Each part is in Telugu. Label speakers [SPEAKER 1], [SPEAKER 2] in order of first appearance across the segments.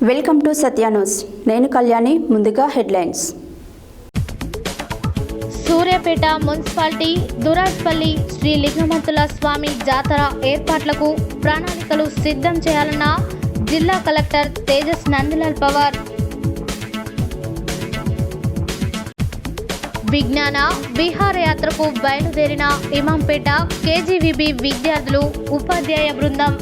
[SPEAKER 1] Welcome to Satya news. నేను కళ్యాణి. ముందుగా హెడ్లైన్స్.
[SPEAKER 2] సూర్యాపేట మున్సిపాలిటీ దురాజ్పల్లి శ్రీ లింగమంతుల స్వామి జాతర ఏర్పాట్లకు ప్రణాళికలు సిద్ధం చేయాలన్న జిల్లా కలెక్టర్ తేజస్ నందిలాల్ పవార్. విజ్ఞాన విహారయాత్రకు బయలుదేరిన ఇమాంపేట కేజీవీబీ విద్యార్థులు ఉపాధ్యాయ బృందం.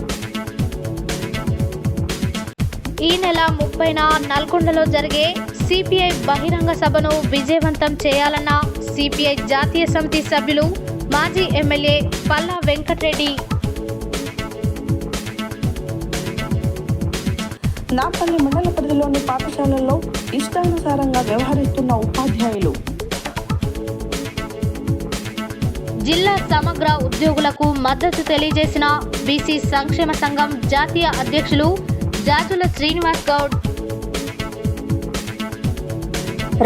[SPEAKER 2] ఈ నెల 30న నల్గొండలో జరిగే సిపిఐ బహిరంగ సభను విజయవంతం చేయాలన్న సిపిఐ జాతీయ సమితి సభ్యులు మాజీ ఎమ్మెల్యే పల్లా వెంకటరెడ్డి.
[SPEAKER 3] నాపల్లి మండల పరిధిలోని పాఠశాలల్లో ఇష్టానుసారంగా వ్యవహరిస్తున్న ఉపాధ్యాయులు.
[SPEAKER 2] జిల్లా సమగ్ర ఉద్యోగులకు మద్దతు తెలియజేసిన బీసీ సంక్షేమ సంఘం జాతీయ అధ్యక్షులు జాజుల శ్రీనివాస్ గౌడ్.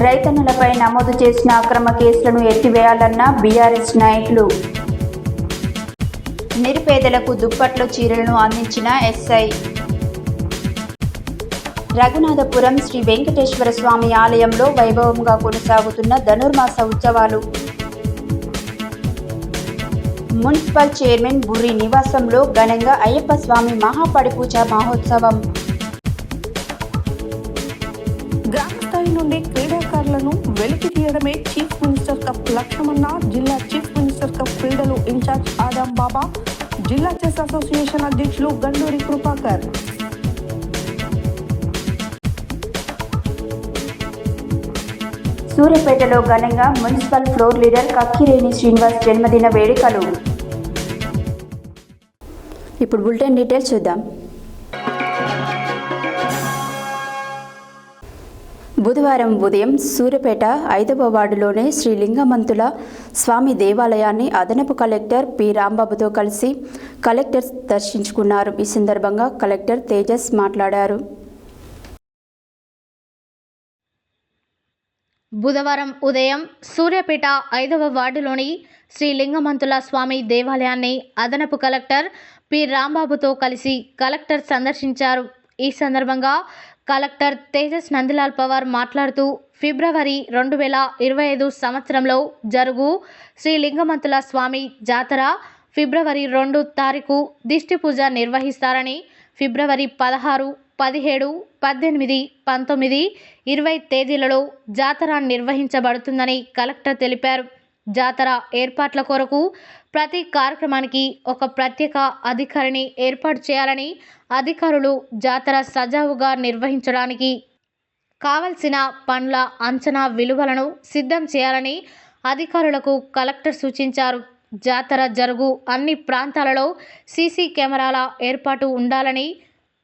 [SPEAKER 1] రైతన్నులపై నమోదు చేసిన అక్రమ కేసులను ఎత్తివేయాలన్న బీఆర్ఎస్ నాయకులు. నిరుపేదలకు దుప్పట్లు చీరలను అందించిన ఎస్ఐ. రఘునాథపురం శ్రీ వెంకటేశ్వర స్వామి ఆలయంలో వైభవంగా కొనసాగుతున్న ధనుర్మాస ఉత్సవాలు. మున్సిపల్ చైర్మన్ బుర్రి నివాసంలో ఘనంగా అయ్యప్ప స్వామి మహాపడిపూజ మహోత్సవం.
[SPEAKER 3] గ్రామ స్థాయి నుండి క్రీడాకారులను వెలికి తీయడమే చీఫ్ మినిస్టర్ కప్ లక్ష్యమన్న జిల్లా చీఫ్ మినిస్టర్ కప్ క్రీడలు ఇన్ఛార్జ్ ఆదాం బాబా. జిల్లా చెస్ అసోసియేషన్ అధ్యక్షులు గండూరి కృపాకర్.
[SPEAKER 1] సూర్యాపేటలో ఘనంగా municipal floor leader Kakkireni Srinivas జన్మదిన వేడుకలు. ఇప్పుడు బులెటిన్ డీటెయిల్స్ చూద్దాం. బుధవారం ఉదయం సూర్యాపేట 5వ వార్డులోని శ్రీ లింగమంతుల స్వామి దేవాలయాన్ని అదనపు కలెక్టర్ పి రాంబాబుతో కలిసి కలెక్టర్ దర్శించుకున్నారు. ఈ సందర్భంగా కలెక్టర్ తేజస్ మాట్లాడారు.
[SPEAKER 2] బుధవారం ఉదయం సూర్యాపేట 5వ వార్డులోని శ్రీ లింగమంతుల స్వామి దేవాలయాన్ని అదనపు కలెక్టర్ పి రాంబాబుతో కలిసి కలెక్టర్ సందర్శించారు. ఈ సందర్భంగా కలెక్టర్ తేజస్ నందిలాల్ పవార్ మాట్లాడుతూ ఫిబ్రవరి 2025 సంవత్సరంలో జరుగు శ్రీ లింగమంతుల స్వామి జాతర ఫిబ్రవరి 2 తారీఖు దిష్టి పూజ నిర్వహిస్తారని, ఫిబ్రవరి 16, 17, 18, 19, 20 తేదీలలో జాతర నిర్వహించబడుతుందని కలెక్టర్ తెలిపారు. జాతర ఏర్పాట్ల కొరకు ప్రతి కార్యక్రమానికి ఒక ప్రత్యేక అధికారిని ఏర్పాటు చేయాలని, అధికారులు జాతర సజావుగా నిర్వహించడానికి కావలసిన పనుల అంచనా విలువలను సిద్ధం చేయాలని అధికారులకు కలెక్టర్ సూచించారు. జాతర జరుగు అన్ని ప్రాంతాలలో సీసీ కెమెరాల ఏర్పాటు ఉండాలని,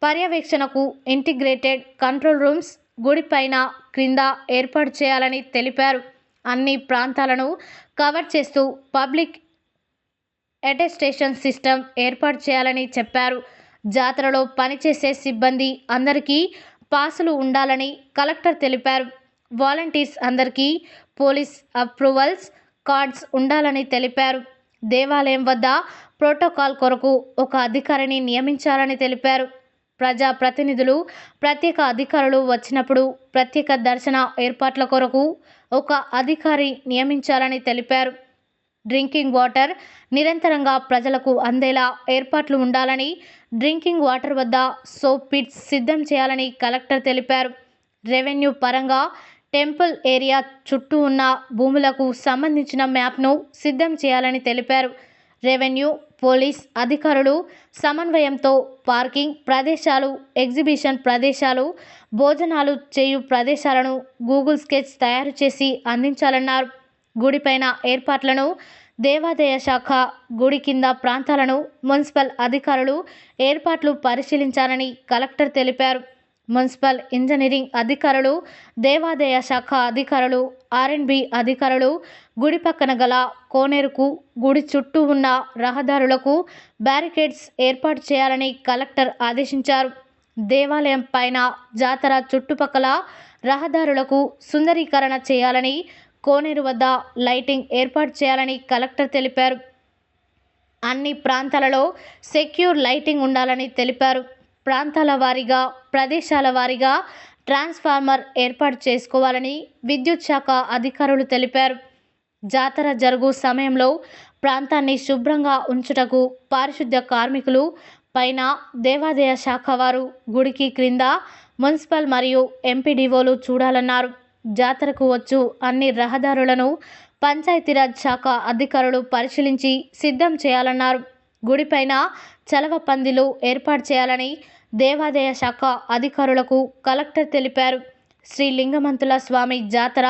[SPEAKER 2] పర్యవేక్షణకు ఇంటిగ్రేటెడ్ కంట్రోల్ రూమ్స్ గుడిపైన క్రింద ఏర్పాటు చేయాలని తెలిపారు. అన్ని ప్రాంతాలను కవర్ చేస్తూ పబ్లిక్ అటెస్టేషన్ సిస్టమ్ ఏర్పాటు చేయాలని చెప్పారు. జాతరలో పనిచేసే సిబ్బంది అందరికీ పాసులు ఉండాలని కలెక్టర్ తెలిపారు. వాలంటీర్స్ అందరికీ పోలీస్ అప్రూవల్స్ కార్డ్స్ ఉండాలని తెలిపారు. దేవాలయం వద్ద ప్రోటోకాల్ కొరకు ఒక అధికారిని నియమించాలని తెలిపారు. ప్రజా ప్రతినిధులు, ప్రత్యేక అధికారులు వచ్చినప్పుడు ప్రత్యేక దర్శన ఏర్పాట్ల కొరకు ఒక అధికారి నియమించాలని తెలిపారు. డ్రింకింగ్ వాటర్ నిరంతరంగా ప్రజలకు అందేలా ఏర్పాట్లు ఉండాలని, డ్రింకింగ్ వాటర్ వద్ద సోప్ పిట్స్ సిద్ధం చేయాలని కలెక్టర్ తెలిపారు. రెవెన్యూ పరంగా టెంపుల్ ఏరియా చుట్టూ ఉన్న భూములకు సంబంధించిన మ్యాప్ను సిద్ధం చేయాలని తెలిపారు. రెవెన్యూ, పోలీస్ అధికారులు సమన్వయంతో పార్కింగ్ ప్రదేశాలు, ఎగ్జిబిషన్ ప్రదేశాలు, భోజనాలు చేయు ప్రదేశాలను గూగుల్ స్కెచ్ తయారు చేసి అందించాలన్నారు. గుడిపైన ఏర్పాట్లను దేవాదాయ శాఖ, గుడి కింద ప్రాంతాలను మున్సిపల్ అధికారులు ఏర్పాట్లు పరిశీలించాలని కలెక్టర్ తెలిపారు. మున్సిపల్ ఇంజనీరింగ్ అధికారులు, దేవాదాయ శాఖ అధికారులు, R&B అధికారులు గుడి పక్కన గల కోనేరుకు, గుడి చుట్టూ ఉన్న రహదారులకు బ్యారికేడ్స్ ఏర్పాటు చేయాలని కలెక్టర్ ఆదేశించారు. దేవాలయం పైన, జాతర చుట్టుపక్కల రహదారులకు సుందరీకరణ చేయాలని, కోనేరు వద్ద లైటింగ్ ఏర్పాటు చేయాలని కలెక్టర్ తెలిపారు. అన్ని ప్రాంతాలలో సెక్యూర్ లైటింగ్ ఉండాలని తెలిపారు. ప్రాంతాల వారీగా ప్రదేశాల వారీగా ట్రాన్స్ఫార్మర్ ఏర్పాటు చేసుకోవాలని విద్యుత్ శాఖ అధికారులు తెలిపారు. జాతర జరుగు సమయంలో ప్రాంతాన్ని శుభ్రంగా ఉంచుటకు పారిశుద్ధ్య కార్మికులు పైన దేవాదాయ శాఖ వారు గుడికి క్రింద మున్సిపల్ మరియు ఎంపీడీఓలు చూడాలన్నారు. జాతరకు వచ్చు అన్ని రహదారులను పంచాయతీరాజ్ శాఖ అధికారులు పరిశీలించి సిద్ధం చేయాలన్నారు. గుడిపైన చలవ పందిలు ఏర్పాటు చేయాలని దేవాదాయ శాఖ అధికారులకు కలెక్టర్ తెలిపారు. శ్రీ లింగమంతుల స్వామి జాతర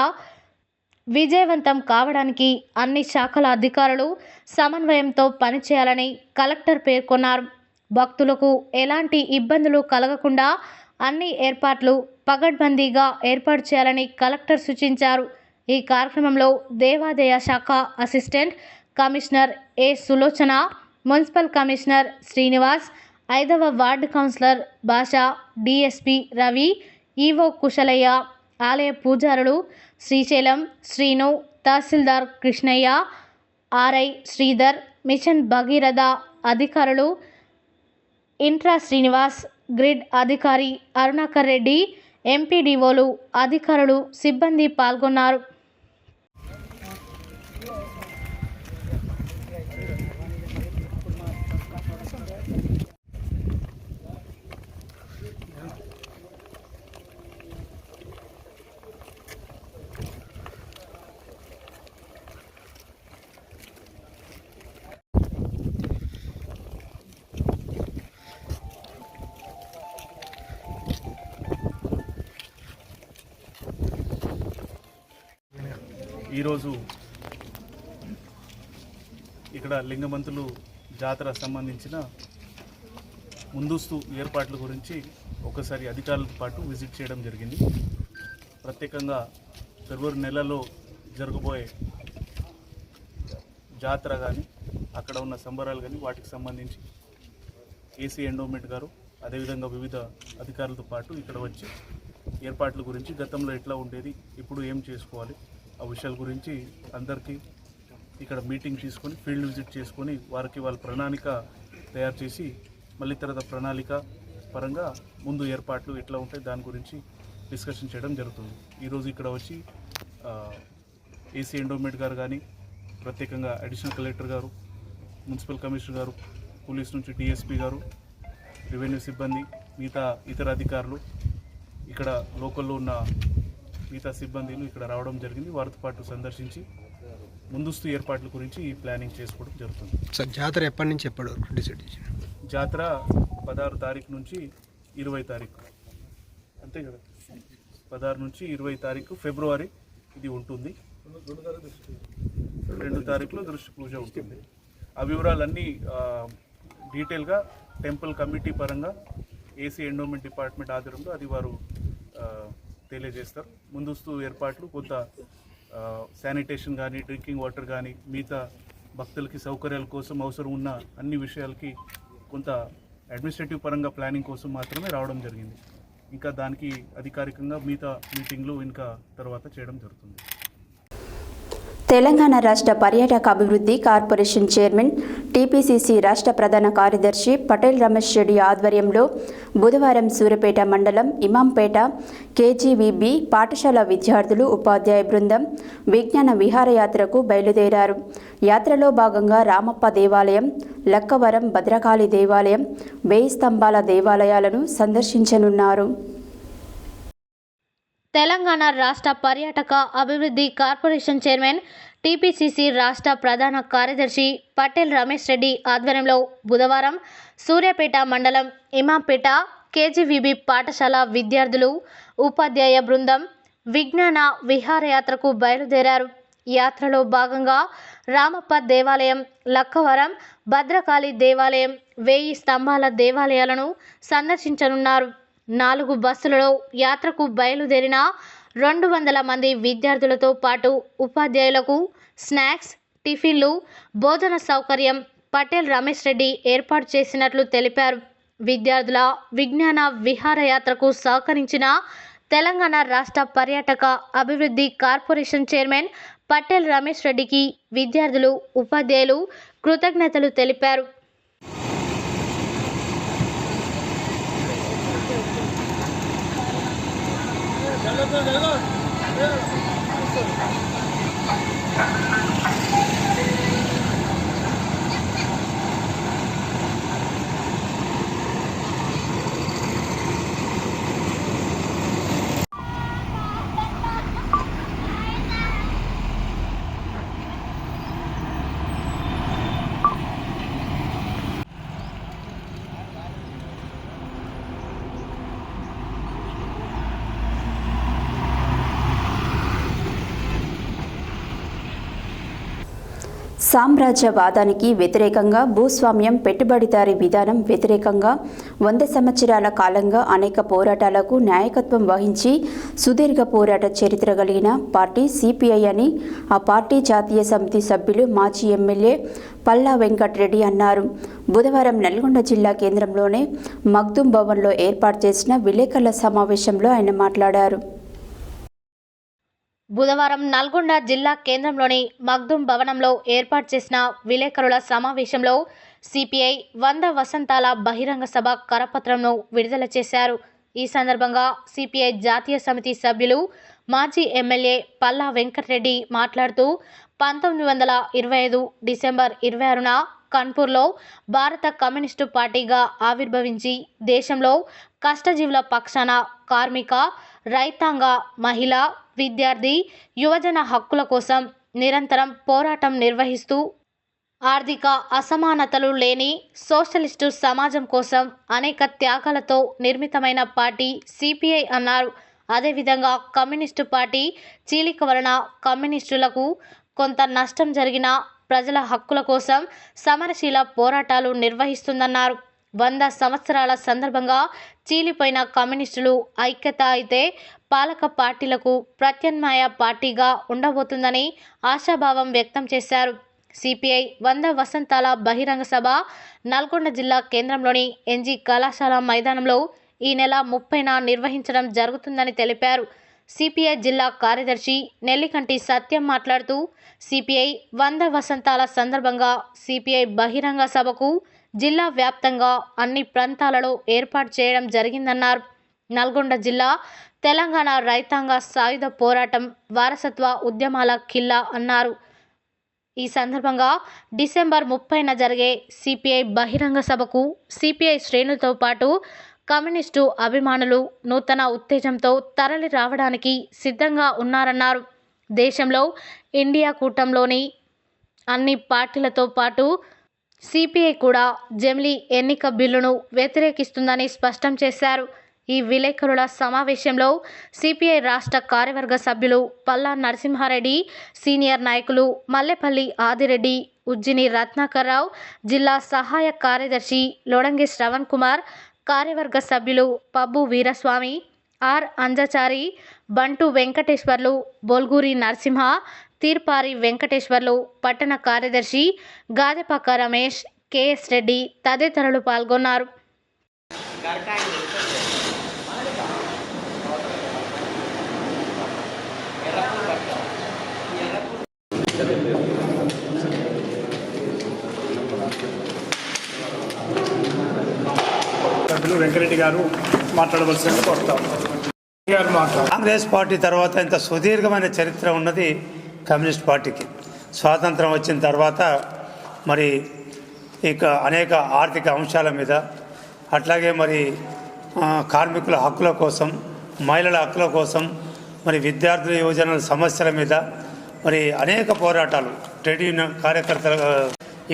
[SPEAKER 2] విజయవంతం కావడానికి అన్ని శాఖల అధికారులు సమన్వయంతో పనిచేయాలని కలెక్టర్ పేర్కొన్నారు. భక్తులకు ఎలాంటి ఇబ్బందులు కలగకుండా అన్ని ఏర్పాట్లు పగడ్బందీగా ఏర్పాటు చేయాలని కలెక్టర్ సూచించారు. ఈ కార్యక్రమంలో దేవాదాయ శాఖ అసిస్టెంట్ కమిషనర్ ఏ సులోచన, మున్సిపల్ కమిషనర్ శ్రీనివాస్, 5వ వార్డు కౌన్సిలర్ భాషా, డిఎస్పి రవి, ఈవో కుశలయ్య, ఆలయ పూజారులు శ్రీశైలం శ్రీను, తహసీల్దార్ కృష్ణయ్య, ఆర్ఐ శ్రీధర్, మిషన్ భగీరథ అధికారులు ఇంట్రా శ్రీనివాస్, గ్రిడ్ అధికారి అరుణాకర్ రెడ్డి, ఎంపీడీఓలు, అధికారులు, సిబ్బంది పాల్గొన్నారు.
[SPEAKER 4] ఈరోజు ఇక్కడ లింగమంతులు జాతర సంబంధించిన ముందస్తు ఏర్పాట్ల గురించి ఒకసారి అధికారులతో పాటు విజిట్ చేయడం జరిగింది. ప్రత్యేకంగా ఫిబ్రవరి నెలలో జరగబోయే జాతర కానీ అక్కడ ఉన్న సంబరాలు కానీ వాటికి సంబంధించి ఏసీ ఎండోమెంట్ గారు అదేవిధంగా వివిధ అధికారులతో పాటు ఇక్కడ వచ్చి ఏర్పాట్ల గురించి గతంలో ఎట్లా ఉండేది, ఇప్పుడు ఏం చేసుకోవాలి, ఆ విషయాల గురించి అందరికీ ఇక్కడ మీటింగ్ తీసుకొని ఫీల్డ్ విజిట్ చేసుకొని వారికి వాళ్ళ ప్రణాళిక తయారు చేసి మళ్ళీ తర్వాత ప్రణాళిక పరంగా ముందు ఏర్పాట్లు ఎట్లా ఉంటాయి దాని గురించి డిస్కషన్ చేయడం జరుగుతుంది. ఈరోజు ఇక్కడ వచ్చి ఏసీ ఎండోమెంట్ గారు కానీ ప్రత్యేకంగా అడిషనల్ కలెక్టర్ గారు, మున్సిపల్ కమిషనర్ గారు, పోలీస్ నుంచి డిఎస్పీ గారు, రెవెన్యూ సిబ్బంది, మిగతా ఇతర అధికారులు, ఇక్కడ లోకల్లో ఉన్న మిగతా సిబ్బందిలు ఇక్కడ రావడం జరిగింది. వారితో పాటు సందర్శించి ముందస్తు ఏర్పాట్ల గురించి ప్లానింగ్ చేసుకోవడం జరుగుతుంది.
[SPEAKER 5] సార్ జాతర ఎప్పటి నుంచి ఎప్పుడు డిసైడ్ చేశారు?
[SPEAKER 4] జాతర 16 తారీఖు నుంచి 20 తారీఖు, అంతే కదా, 16 నుంచి 20 తారీఖు ఫిబ్రవరి ఇది ఉంటుంది. 2 తారీఖులో దృష్టి పూజ ఉంటుంది. ఆ వివరాలన్నీ డీటెయిల్గా టెంపుల్ కమిటీ పరంగా ఏసీ ఎండోమెంట్ డిపార్ట్మెంట్ ఆధ్వర్యంలో అది వారు తెలియజేస్తారు. ముందస్తు ఏర్పాట్లు కొంత శానిటేషన్ కానీ, డ్రింకింగ్ వాటర్ కానీ, మిగతా భక్తులకి సౌకర్యాల కోసం అవసరం ఉన్న అన్ని విషయాలకి కొంత అడ్మినిస్ట్రేటివ్ పరంగా ప్లానింగ్ కోసం మాత్రమే రావడం జరిగింది. ఇంకా దానికి అధికారికంగా మిగతా మీటింగ్లు ఇంకా తర్వాత చేయడం జరుగుతుంది.
[SPEAKER 1] తెలంగాణ రాష్ట్ర పర్యాటక అభివృద్ధి కార్పొరేషన్ చైర్మన్ టీపీసీసీ రాష్ట్ర ప్రధాన కార్యదర్శి పటేల్ రమేష్ రెడ్డి ఆధ్వర్యంలో బుధవారం సూర్యాపేట మండలం ఇమాంపేట కేజీవీబీ పాఠశాల విద్యార్థులు ఉపాధ్యాయ బృందం విజ్ఞాన విహారయాత్రకు బయలుదేరారు. యాత్రలో భాగంగా రామప్ప దేవాలయం, లక్కవరం భద్రకాళి దేవాలయం, 1000 స్తంభాల దేవాలయాలను సందర్శించనున్నారు.
[SPEAKER 2] తెలంగాణ రాష్ట్ర పర్యాటక అభివృద్ధి కార్పొరేషన్ చైర్మన్ టీపీసీసీ రాష్ట్ర ప్రధాన కార్యదర్శి పటేల్ రమేష్ రెడ్డి ఆధ్వర్యంలో బుధవారం సూర్యాపేట మండలం ఇమాంపేట కేజీవీబీ పాఠశాల విద్యార్థులు ఉపాధ్యాయ బృందం విజ్ఞాన విహారయాత్రకు బయలుదేరారు. యాత్రలో భాగంగా రామప్ప దేవాలయం, లక్కవరం భద్రకాళి దేవాలయం, 1000 స్తంభాల దేవాలయాలను సందర్శించనున్నారు. 4 బస్సులలో యాత్రకు బయలుదేరిన 200 మంది విద్యార్థులతో పాటు ఉపాధ్యాయులకు స్నాక్స్, టిఫిన్లు, భోజన సౌకర్యం పటేల్ రమేష్ రెడ్డి ఏర్పాటు చేసినట్లు తెలిపారు. విద్యార్థుల విజ్ఞాన విహారయాత్రకు సహకరించిన తెలంగాణ రాష్ట్ర పర్యాటక అభివృద్ధి కార్పొరేషన్ చైర్మన్ పటేల్ రమేష్ రెడ్డికి విద్యార్థులు, ఉపాధ్యాయులు కృతజ్ఞతలు తెలిపారు.
[SPEAKER 1] సామ్రాజ్యవాదానికి వ్యతిరేకంగా భూస్వామ్యం పెట్టుబడిదారీ విధానం వ్యతిరేకంగా 100 సంవత్సరాల కాలంగా అనేక పోరాటాలకు నాయకత్వం వహించి సుదీర్ఘ పోరాట చరిత్ర కలిగిన పార్టీ సిపిఐ అని ఆ పార్టీ జాతీయ సమితి సభ్యులు మాజీ ఎమ్మెల్యే పల్లా వెంకటరెడ్డి అన్నారు. బుధవారం నల్గొండ జిల్లా కేంద్రంలోని మగ్దుం భవన్లో ఏర్పాటు చేసిన విలేకరుల సమావేశంలో ఆయన మాట్లాడారు.
[SPEAKER 2] బుధవారం నల్గొండ జిల్లా కేంద్రంలోని మగ్దుం భవనంలో ఏర్పాటు చేసిన విలేకరుల సమావేశంలో సిపిఐ 100 వసంతాల బహిరంగ సభ కరపత్రంను విడుదల చేశారు. ఈ సందర్భంగా సిపిఐ జాతీయ సమితి సభ్యులు మాజీ ఎమ్మెల్యే పల్లా వెంకటరెడ్డి మాట్లాడుతూ 1925 డిసెంబర్ 26న కాన్పూర్లో భారత కమ్యూనిస్టు పార్టీగా ఆవిర్భవించి దేశంలో కష్టజీవుల పక్షాన కార్మిక, రైతాంగ, మహిళా, విద్యార్థి, యువజన హక్కుల కోసం నిరంతరం పోరాటం నిర్వహిస్తూ ఆర్థిక అసమానతలు లేని సోషలిస్టు సమాజం కోసం అనేక త్యాగాలతో నిర్మితమైన పార్టీ సిపిఐ అన్నారు. అదేవిధంగా కమ్యూనిస్టు పార్టీ చీలిక వలన కమ్యూనిస్టులకు కొంత నష్టం జరిగిన ప్రజల హక్కుల కోసం సమరశీల పోరాటాలు నిర్వహిస్తుందన్నారు. 100 సంవత్సరాల సందర్భంగా చీలిపోయిన కమ్యూనిస్టులు ఐక్యత అయితే పాలక పార్టీలకు ప్రత్యామ్నాయ పార్టీగా ఉండబోతుందని ఆశాభావం వ్యక్తం చేశారు. సిపిఐ 100 వసంతాల బహిరంగ సభ నల్గొండ జిల్లా కేంద్రంలోని ఎన్జీ కళాశాల మైదానంలో ఈ నెల 30న నిర్వహించడం జరుగుతుందని తెలిపారు. సిపిఐ జిల్లా కార్యదర్శి నెల్లికంటి సత్యం మాట్లాడుతూ సిపిఐ 100 వసంతాల సందర్భంగా సిపిఐ బహిరంగ సభకు జిల్లా వ్యాప్తంగా అన్ని ప్రాంతాలలో ఏర్పాటు చేయడం జరిగిందన్నారు. నల్గొండ జిల్లా తెలంగాణ రైతాంగ సాయుధ పోరాటం వారసత్వ ఉద్యమాల కిల్లా అన్నారు. ఈ సందర్భంగా డిసెంబర్ 30న జరిగే సిపిఐ బహిరంగ సభకు సిపిఐ శ్రేణులతో పాటు కమ్యూనిస్టు అభిమానులు నూతన ఉత్తేజంతో తరలి రావడానికి సిద్ధంగా ఉన్నారన్నారు. దేశంలో ఇండియా కూటమిలోని అన్ని పార్టీలతో పాటు సిపిఐ కూడా జమిలీ ఎన్నిక బిల్లును వ్యతిరేకిస్తుందని స్పష్టం చేశారు. ఈ విలేకరుల సమావేశంలో సిపిఐ రాష్ట్ర కార్యవర్గ సభ్యులు పల్లా నరసింహారెడ్డి, సీనియర్ నాయకులు మల్లెపల్లి ఆదిరెడ్డి, ఉజ్జిని రత్నాకర్రావు, జిల్లా సహాయ కార్యదర్శి లోడంగి శ్రవణ్ కుమార్, కార్యవర్గ సభ్యులు పబ్బు వీరస్వామి, ఆర్ అంజచారి, బంటు వెంకటేశ్వర్లు, బొల్గూరి నరసింహ, తీర్పారి వెంకటేశ్వర్లు, పట్టణ కార్యదర్శి గాదెపాక రమేష్, కెఎస్ రెడ్డి తదితరులు పాల్గొన్నారు.
[SPEAKER 6] వెంకరెడ్డి గారు మాట్లాడవలసింది కోరుతాం.
[SPEAKER 7] కాంగ్రెస్ పార్టీ తర్వాత ఇంత సుదీర్ఘమైన చరిత్ర ఉన్నది కమ్యూనిస్ట్ పార్టీకి. స్వాతంత్రం వచ్చిన తర్వాత మరి ఇక అనేక ఆర్థిక అంశాల మీద, అట్లాగే మరి కార్మికుల హక్కుల కోసం, మహిళల హక్కుల కోసం, మరి విద్యార్థుల యువజనుల సమస్యల మీద మరి అనేక పోరాటాలు ట్రేడ్ యూనియన్ కార్యకర్తలు.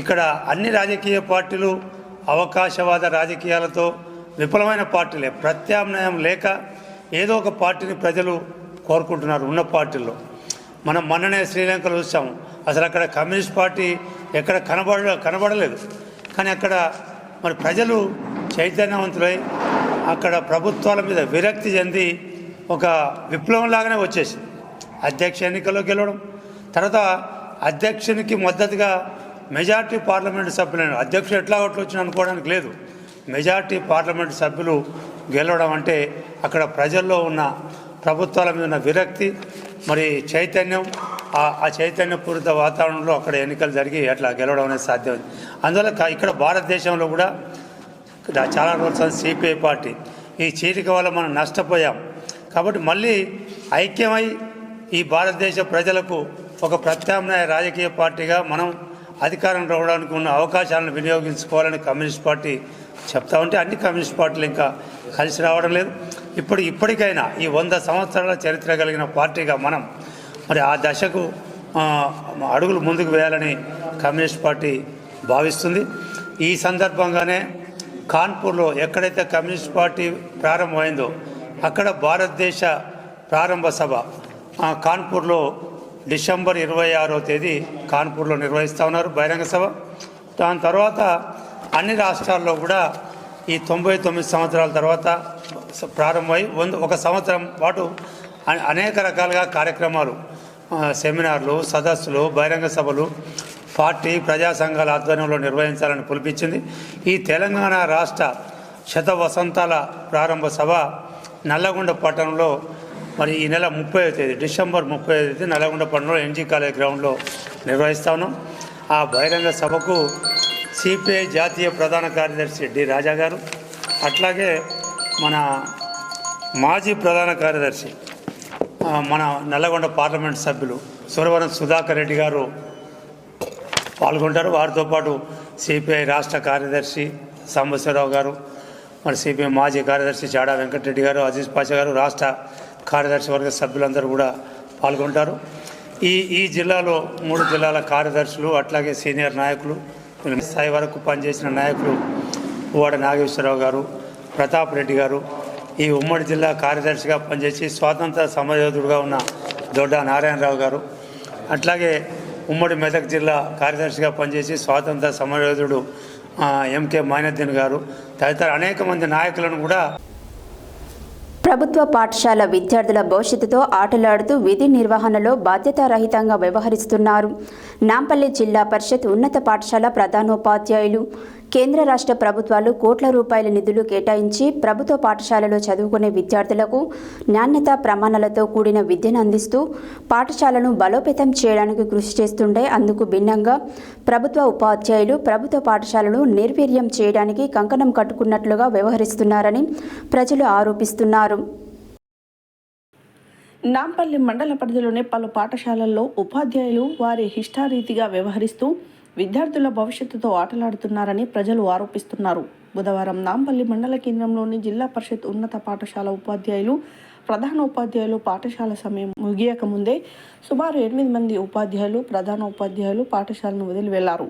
[SPEAKER 7] ఇక్కడ అన్ని రాజకీయ పార్టీలు అవకాశవాద రాజకీయాలతో విఫలమైన పార్టీలే. ప్రత్యామ్నాయం లేక ఏదో ఒక పార్టీని ప్రజలు కోరుకుంటున్నారు ఉన్న పార్టీల్లో. మనం మొన్ననే శ్రీలంకలో చూసాము. అసలు అక్కడ కమ్యూనిస్ట్ పార్టీ ఎక్కడ కనబడలేదు. కానీ అక్కడ మరి ప్రజలు చైతన్యవంతులై అక్కడ ప్రభుత్వాల మీద విరక్తి చెంది ఒక విప్లవంలాగానే వచ్చేసింది. అధ్యక్ష ఎన్నికల్లో గెలవడం, తర్వాత అధ్యక్షునికి మద్దతుగా మెజార్టీ పార్లమెంటు సభ్యులను, అధ్యక్షుడు ఎట్లా ఓట్లు వచ్చిన అనుకోవడానికి లేదు, మెజార్టీ పార్లమెంటు సభ్యులు గెలవడం అంటే అక్కడ ప్రజల్లో ఉన్న ప్రభుత్వాల మీద ఉన్న విరక్తి, మరి చైతన్యం, ఆ చైతన్యపూరిత వాతావరణంలో అక్కడ ఎన్నికలు జరిగి అట్లా గెలవడం అనేది సాధ్యమైంది. అందువల్ల ఇక్కడ భారతదేశంలో కూడా చాలా రోజులు సిపిఐ పార్టీ ఈ చీలిక వల్ల మనం నష్టపోయాం. కాబట్టి మళ్ళీ ఐక్యమై ఈ భారతదేశ ప్రజలకు ఒక ప్రత్యామ్నాయ రాజకీయ పార్టీగా మనం అధికారం రావడానికి ఉన్న అవకాశాలను వినియోగించుకోవాలని కమ్యూనిస్ట్ పార్టీ చెప్తా ఉంటే అన్ని కమ్యూనిస్ట్ పార్టీలు ఇంకా కలిసి రావడం లేదు. ఇప్పటికైనా ఈ 100 సంవత్సరాల చరిత్ర కలిగిన పార్టీగా మనం మరి ఆ దశకు అడుగులు ముందుకు వేయాలని కమ్యూనిస్ట్ పార్టీ భావిస్తుంది. ఈ సందర్భంగానే కాన్పూర్లో ఎక్కడైతే కమ్యూనిస్ట్ పార్టీ ప్రారంభమైందో అక్కడ భారతదేశ ప్రారంభ సభ కాన్పూర్లో డిసెంబర్ 26వ తేదీ కాన్పూర్లో నిర్వహిస్తూ ఉన్నారు బహిరంగ సభ. దాని తర్వాత అన్ని రాష్ట్రాల్లో కూడా ఈ 99 సంవత్సరాల తర్వాత ప్రారంభమై 1 సంవత్సరం పాటు అనేక రకాలుగా కార్యక్రమాలు, సెమినార్లు, సదస్సులు, బహిరంగ సభలు పార్టీ ప్రజా సంఘాల ఆధ్వర్యంలో నిర్వహించాలని పిలిపించింది. ఈ తెలంగాణ రాష్ట్ర శత వసంతాల ప్రారంభ సభ నల్లగొండ పట్టణంలో మరి ఈ నెల 30వ తేదీ డిసెంబర్ 30వ తేదీ నల్లగొండ పట్టణంలో ఎన్జీ కాలేజ్ గ్రౌండ్లో నిర్వహిస్తా ఉన్నాం. ఆ బహిరంగ సభకు సిపిఐ జాతీయ ప్రధాన కార్యదర్శి డి రాజా గారు, అట్లాగే మన మాజీ ప్రధాన కార్యదర్శి మన నల్లగొండ పార్లమెంట్ సభ్యులు సురవరం సుధాకర్ రెడ్డి గారు పాల్గొంటారు. వారితో పాటు సిపిఐ రాష్ట్ర కార్యదర్శి సాంబశివరావు గారు, మరి సిపిఐ మాజీ కార్యదర్శి చాడా వెంకటరెడ్డి గారు, అజీజ్ పాషా గారు, రాష్ట్ర కార్యదర్శి వర్గ సభ్యులందరూ కూడా పాల్గొంటారు. ఈ జిల్లాలో 3 జిల్లాల కార్యదర్శులు, అట్లాగే సీనియర్ నాయకులు, స్థాయి వరకు పనిచేసిన నాయకులు పువ్వాడ నాగేశ్వరరావు గారు, ప్రతాప్ రెడ్డి గారు, ఈ ఉమ్మడి జిల్లా కార్యదర్శిగా పనిచేసి స్వాతంత్ర సమరయోధుడుగా ఉన్న దొడ్డ నారాయణరావు గారు, అట్లాగే ఉమ్మడి మెదక్ జిల్లా కార్యదర్శిగా పనిచేసి స్వాతంత్ర సమరయోధుడు ఎంకే మైనుద్దీన్ గారు తదితర అనేక మంది నాయకులను కూడా
[SPEAKER 1] ప్రభుత్వ పాఠశాల విద్యార్థుల భవిష్యత్తుతో ఆటలాడుతూ విధి నిర్వహణలో బాధ్యతారహితంగా వ్యవహరిస్తున్నారు. నాంపల్లి జిల్లా పరిషత్ ఉన్నత పాఠశాల ప్రధానోపాధ్యాయులు కేంద్ర రాష్ట్ర ప్రభుత్వాలు కోట్ల రూపాయల నిధులు కేటాయించి ప్రభుత్వ పాఠశాలలో చదువుకునే విద్యార్థులకు నాణ్యతా ప్రమాణాలతో కూడిన విద్యను అందిస్తూ పాఠశాలను బలోపేతం చేయడానికి కృషి చేస్తుంటే అందుకు భిన్నంగా ప్రభుత్వ ఉపాధ్యాయులు ప్రభుత్వ పాఠశాలను నిర్వీర్యం చేయడానికి కంకణం కట్టుకున్నట్లుగా వ్యవహరిస్తున్నారని ప్రజలు ఆరోపిస్తున్నారు.
[SPEAKER 3] నాంపల్లి మండల పరిధిలోని పలు పాఠశాలల్లో ఉపాధ్యాయులు వారి ఇష్టారీతిగా వ్యవహరిస్తూ విద్యార్థుల భవిష్యత్తుతో ఆటలాడుతున్నారని ప్రజలు ఆరోపిస్తున్నారు. బుధవారం నాంపల్లి మండల కేంద్రంలోని జిల్లా పరిషత్ ఉన్నత పాఠశాల ఉపాధ్యాయులు ప్రధానోపాధ్యాయులు పాఠశాల సమయం ముగియక ముందే సుమారు 8 మంది ఉపాధ్యాయులు ప్రధానోపాధ్యాయులు పాఠశాలను వదిలి వెళ్లారు.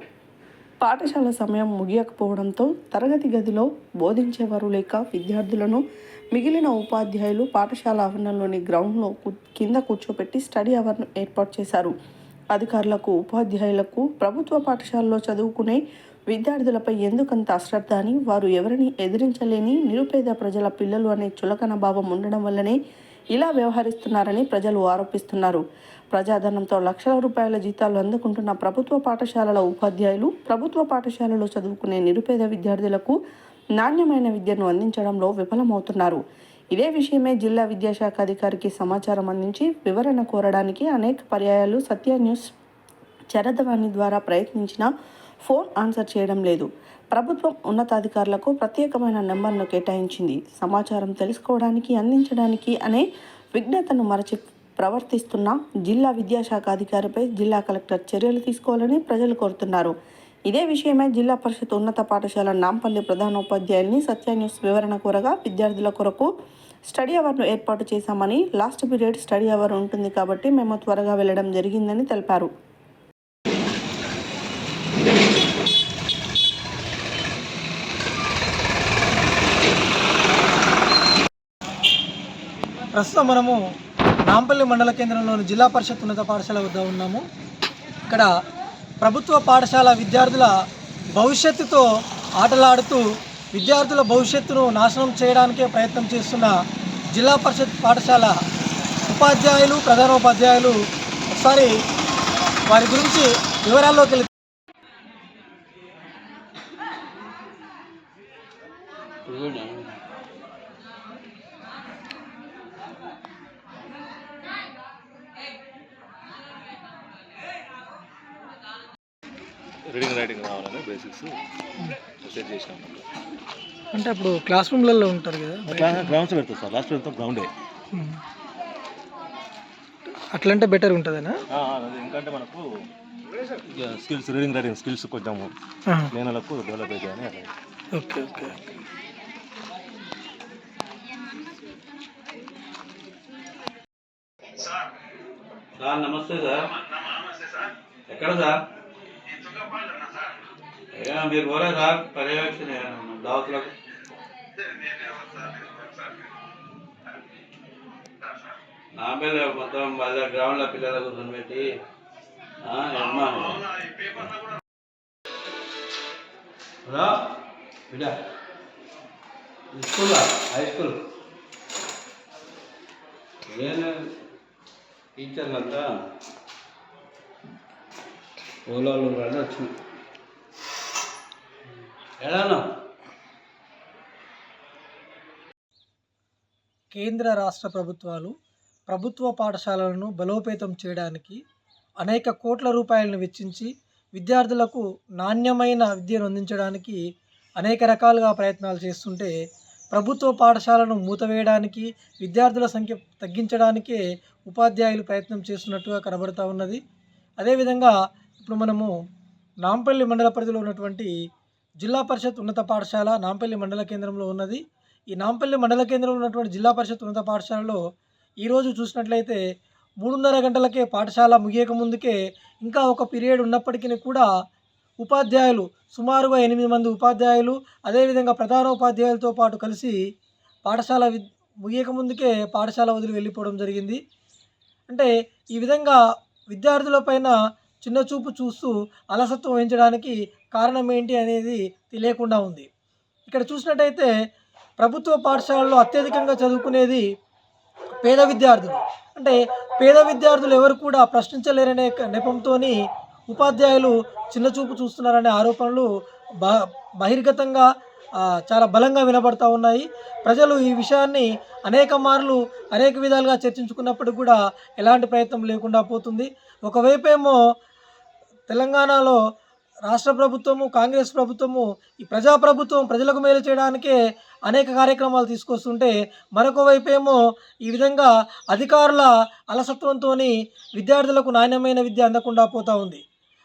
[SPEAKER 3] పాఠశాల సమయం ముగియకపోవడంతో తరగతి గదిలో బోధించేవారు లేక విద్యార్థులను మిగిలిన ఉపాధ్యాయులు పాఠశాల ఆవరణలోని గ్రౌండ్లో కింద కూర్చోపెట్టి స్టడీ అవర్ను ఏర్పాటు చేశారు. అధికారులకు ఉపాధ్యాయులకు ప్రభుత్వ పాఠశాలలో చదువుకునే విద్యార్థులపై ఎందుకంత అశ్రద్ధ అని, వారు ఎవరిని ఎదిరించలేని నిరుపేద ప్రజల పిల్లలు అనే చులకన భావం ఉండడం వల్లనే ఇలా వ్యవహరిస్తున్నారని ప్రజలు ఆరోపిస్తున్నారు. ప్రజాధనంతో లక్షల రూపాయల జీతాలు అందుకుంటున్న ప్రభుత్వ పాఠశాలల ఉపాధ్యాయులు ప్రభుత్వ పాఠశాలలో చదువుకునే నిరుపేద విద్యార్థులకు నాణ్యమైన విద్యను అందించడంలో విఫలమవుతున్నారు. ఇదే విషయమే జిల్లా విద్యాశాఖ అధికారికి సమాచారం అందించి వివరణ కోరడానికి అనేక పర్యాయాలు సత్య న్యూస్ చరదవాణి ద్వారా ప్రయత్నించినా ఫోన్ ఆన్సర్ చేయడం లేదు. ప్రభుత్వం ఉన్నతాధికారులకు ప్రత్యేకమైన నెంబర్ను కేటాయించింది. సమాచారం తెలుసుకోవడానికి అందించడానికి అనే విఘ్నతను మరచి ప్రవర్తిస్తున్న జిల్లా విద్యాశాఖ అధికారిపై జిల్లా కలెక్టర్ చర్యలు తీసుకోవాలని ప్రజలు కోరుతున్నారు. ఇదే విషయమై జిల్లా పరిషత్ ఉన్నత పాఠశాల నాంపల్లి ప్రధానోపాధ్యాయుల్ని సత్య న్యూస్ వివరణ కోరగా విద్యార్థుల కొరకు స్టడీ అవర్ను ఏర్పాటు చేశామని, లాస్ట్ పీరియడ్ స్టడీ అవర్ ఉంటుంది కాబట్టి మేము త్వరగా వెళ్ళడం జరిగిందని తెలిపారు.
[SPEAKER 8] ప్రస్తుతం మనము నాంపల్లి మండల కేంద్రంలోని జిల్లా పరిషత్ ఉన్నత పాఠశాల వద్ద ఉన్నాము. ఇక్కడ ప్రభుత్వ పాఠశాల విద్యార్థుల భవిష్యత్తుతో ఆటలాడుతూ విద్యార్థుల భవిష్యత్తును నాశనం చేయడానికే ప్రయత్నం చేస్తున్న జిల్లా పరిషత్ పాఠశాల ఉపాధ్యాయులు ప్రధానోపాధ్యాయులు ఒకసారి వారి గురించి వివరాల్లోకి వెళ్ళి
[SPEAKER 9] రీడింగ్ రైటింగ్ రావాలని బేసిక్స్ సెట్ చేసినాం.
[SPEAKER 8] అంటే ఇప్పుడు క్లాస్ రూమ్లలో ఉంటారు కదా,
[SPEAKER 9] గ్రౌండ్స్ పెడతారు సార్. లాస్ట్ పెడతాం గ్రౌండే
[SPEAKER 8] అట్లంటే బెటర్ ఉంటుందనా?
[SPEAKER 9] ఎందుకంటే మనకు స్కిల్స్, రీడింగ్ రైటింగ్ స్కిల్స్ కొంచెము లేనలకు డెవలప్ అవుతాయని అట్లా.
[SPEAKER 8] Okay okay.
[SPEAKER 10] సార్ నమస్తే సార్. ఎక్కడ సార్? మీరు పోలే సార్ పర్యవేక్షణ దావతులకు? నా పిల్లలు మొత్తం వాళ్ళ గ్రౌండ్లో పిల్లల కూర్చొని పెట్టి స్కూల్, హై స్కూల్ నేను టీచర్లంతా ఓలాలు రాని వచ్చింది. ఎలానా
[SPEAKER 8] కేంద్ర రాష్ట్ర ప్రభుత్వాలు ప్రభుత్వ పాఠశాలలను బలోపేతం చేయడానికి అనేక కోట్ల రూపాయలను వెచ్చించి విద్యార్థులకు నాణ్యమైన విద్యను అందించడానికి అనేక రకాలుగా ప్రయత్నాలు చేస్తుంటే, ప్రభుత్వ పాఠశాలను మూతవేయడానికి, విద్యార్థుల సంఖ్య తగ్గించడానికే ఉపాధ్యాయులు ప్రయత్నం చేస్తున్నట్టుగా కనబడుతూ ఉన్నది. అదేవిధంగా ఇప్పుడు మనము నాంపల్లి మండల పరిధిలో ఉన్నటువంటి జిల్లా పరిషత్ ఉన్నత పాఠశాల నాంపల్లి మండల కేంద్రంలో ఉన్నది. ఈ నాంపల్లి మండల కేంద్రంలో ఉన్నటువంటి జిల్లా పరిషత్ ఉన్నత పాఠశాలలో ఈరోజు చూసినట్లయితే 3:30 గంటలకే పాఠశాల ముగియక ముందుకే ఇంకా ఒక పీరియడ్ ఉన్నప్పటికీ కూడా ఉపాధ్యాయులు సుమారుగా 8 మంది ఉపాధ్యాయులు, అదేవిధంగా ప్రధాన ఉపాధ్యాయులతో పాటు కలిసి పాఠశాల ముగియక ముందుకే పాఠశాల వదిలి వెళ్ళిపోవడం జరిగింది. అంటే ఈ విధంగా విద్యార్థులపైన చిన్నచూపు చూస్తూ అలసత్వం వహించడానికి కారణం ఏంటి అనేది తెలియకుండా ఉంది. ఇక్కడ చూసినట్టయితే ప్రభుత్వ పాఠశాలలో అత్యధికంగా చదువుకునేది పేద విద్యార్థులు. అంటే పేద విద్యార్థులు ఎవరు కూడా ప్రశ్నించలేరనే నెపంతో ఉపాధ్యాయులు చిన్నచూపు చూస్తున్నారనే ఆరోపణలు బహిర్గతంగా చాలా బలంగా వినబడతా ఉన్నాయి. ప్రజలు ఈ విషయాన్ని అనేక మార్లు అనేక విధాలుగా చర్చించుకున్నప్పటికీ కూడా ఎలాంటి ప్రయత్నం లేకుండా పోతుంది. ఒకవైపేమో తెలంగాణలో రాష్ట్ర ప్రభుత్వము, కాంగ్రెస్ ప్రభుత్వము, ఈ ప్రజాప్రభుత్వం ప్రజలకు మేలు చేయడానికే అనేక కార్యక్రమాలు తీసుకొస్తుంటే, మరొక వైపేమో ఈ విధంగా అధికారుల అలసత్వంతో విద్యార్థులకు నాణ్యమైన విద్య అందకుండా పోతూ ఉంది.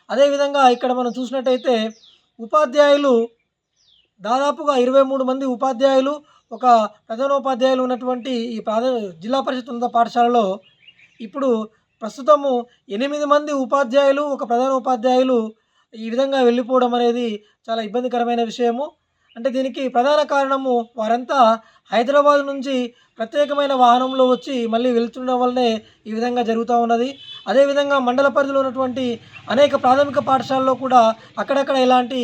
[SPEAKER 8] అదేవిధంగా ఇక్కడ మనం చూసినట్టయితే ఉపాధ్యాయులు దాదాపుగా 23 మంది ఉపాధ్యాయులు, ఒక ప్రధానోపాధ్యాయులు ఉన్నటువంటి ఈ జిల్లా పరిషత్ ఉన్నత పాఠశాలలో ఇప్పుడు ప్రస్తుతము 8 మంది ఉపాధ్యాయులు, ఒక ప్రధానోపాధ్యాయులు ఈ విధంగా వెళ్ళిపోవడం అనేది చాలా ఇబ్బందికరమైన విషయము. అంటే దీనికి ప్రధాన కారణము వారంతా హైదరాబాద్ నుంచి ప్రత్యేకమైన వాహనంలో వచ్చి మళ్ళీ వెళ్తుండడం వల్లనే ఈ విధంగా జరుగుతూ ఉన్నది. అదేవిధంగా మండల పరిధిలో ఉన్నటువంటి అనేక ప్రాథమిక పాఠశాలలో కూడా అక్కడక్కడ ఇలాంటి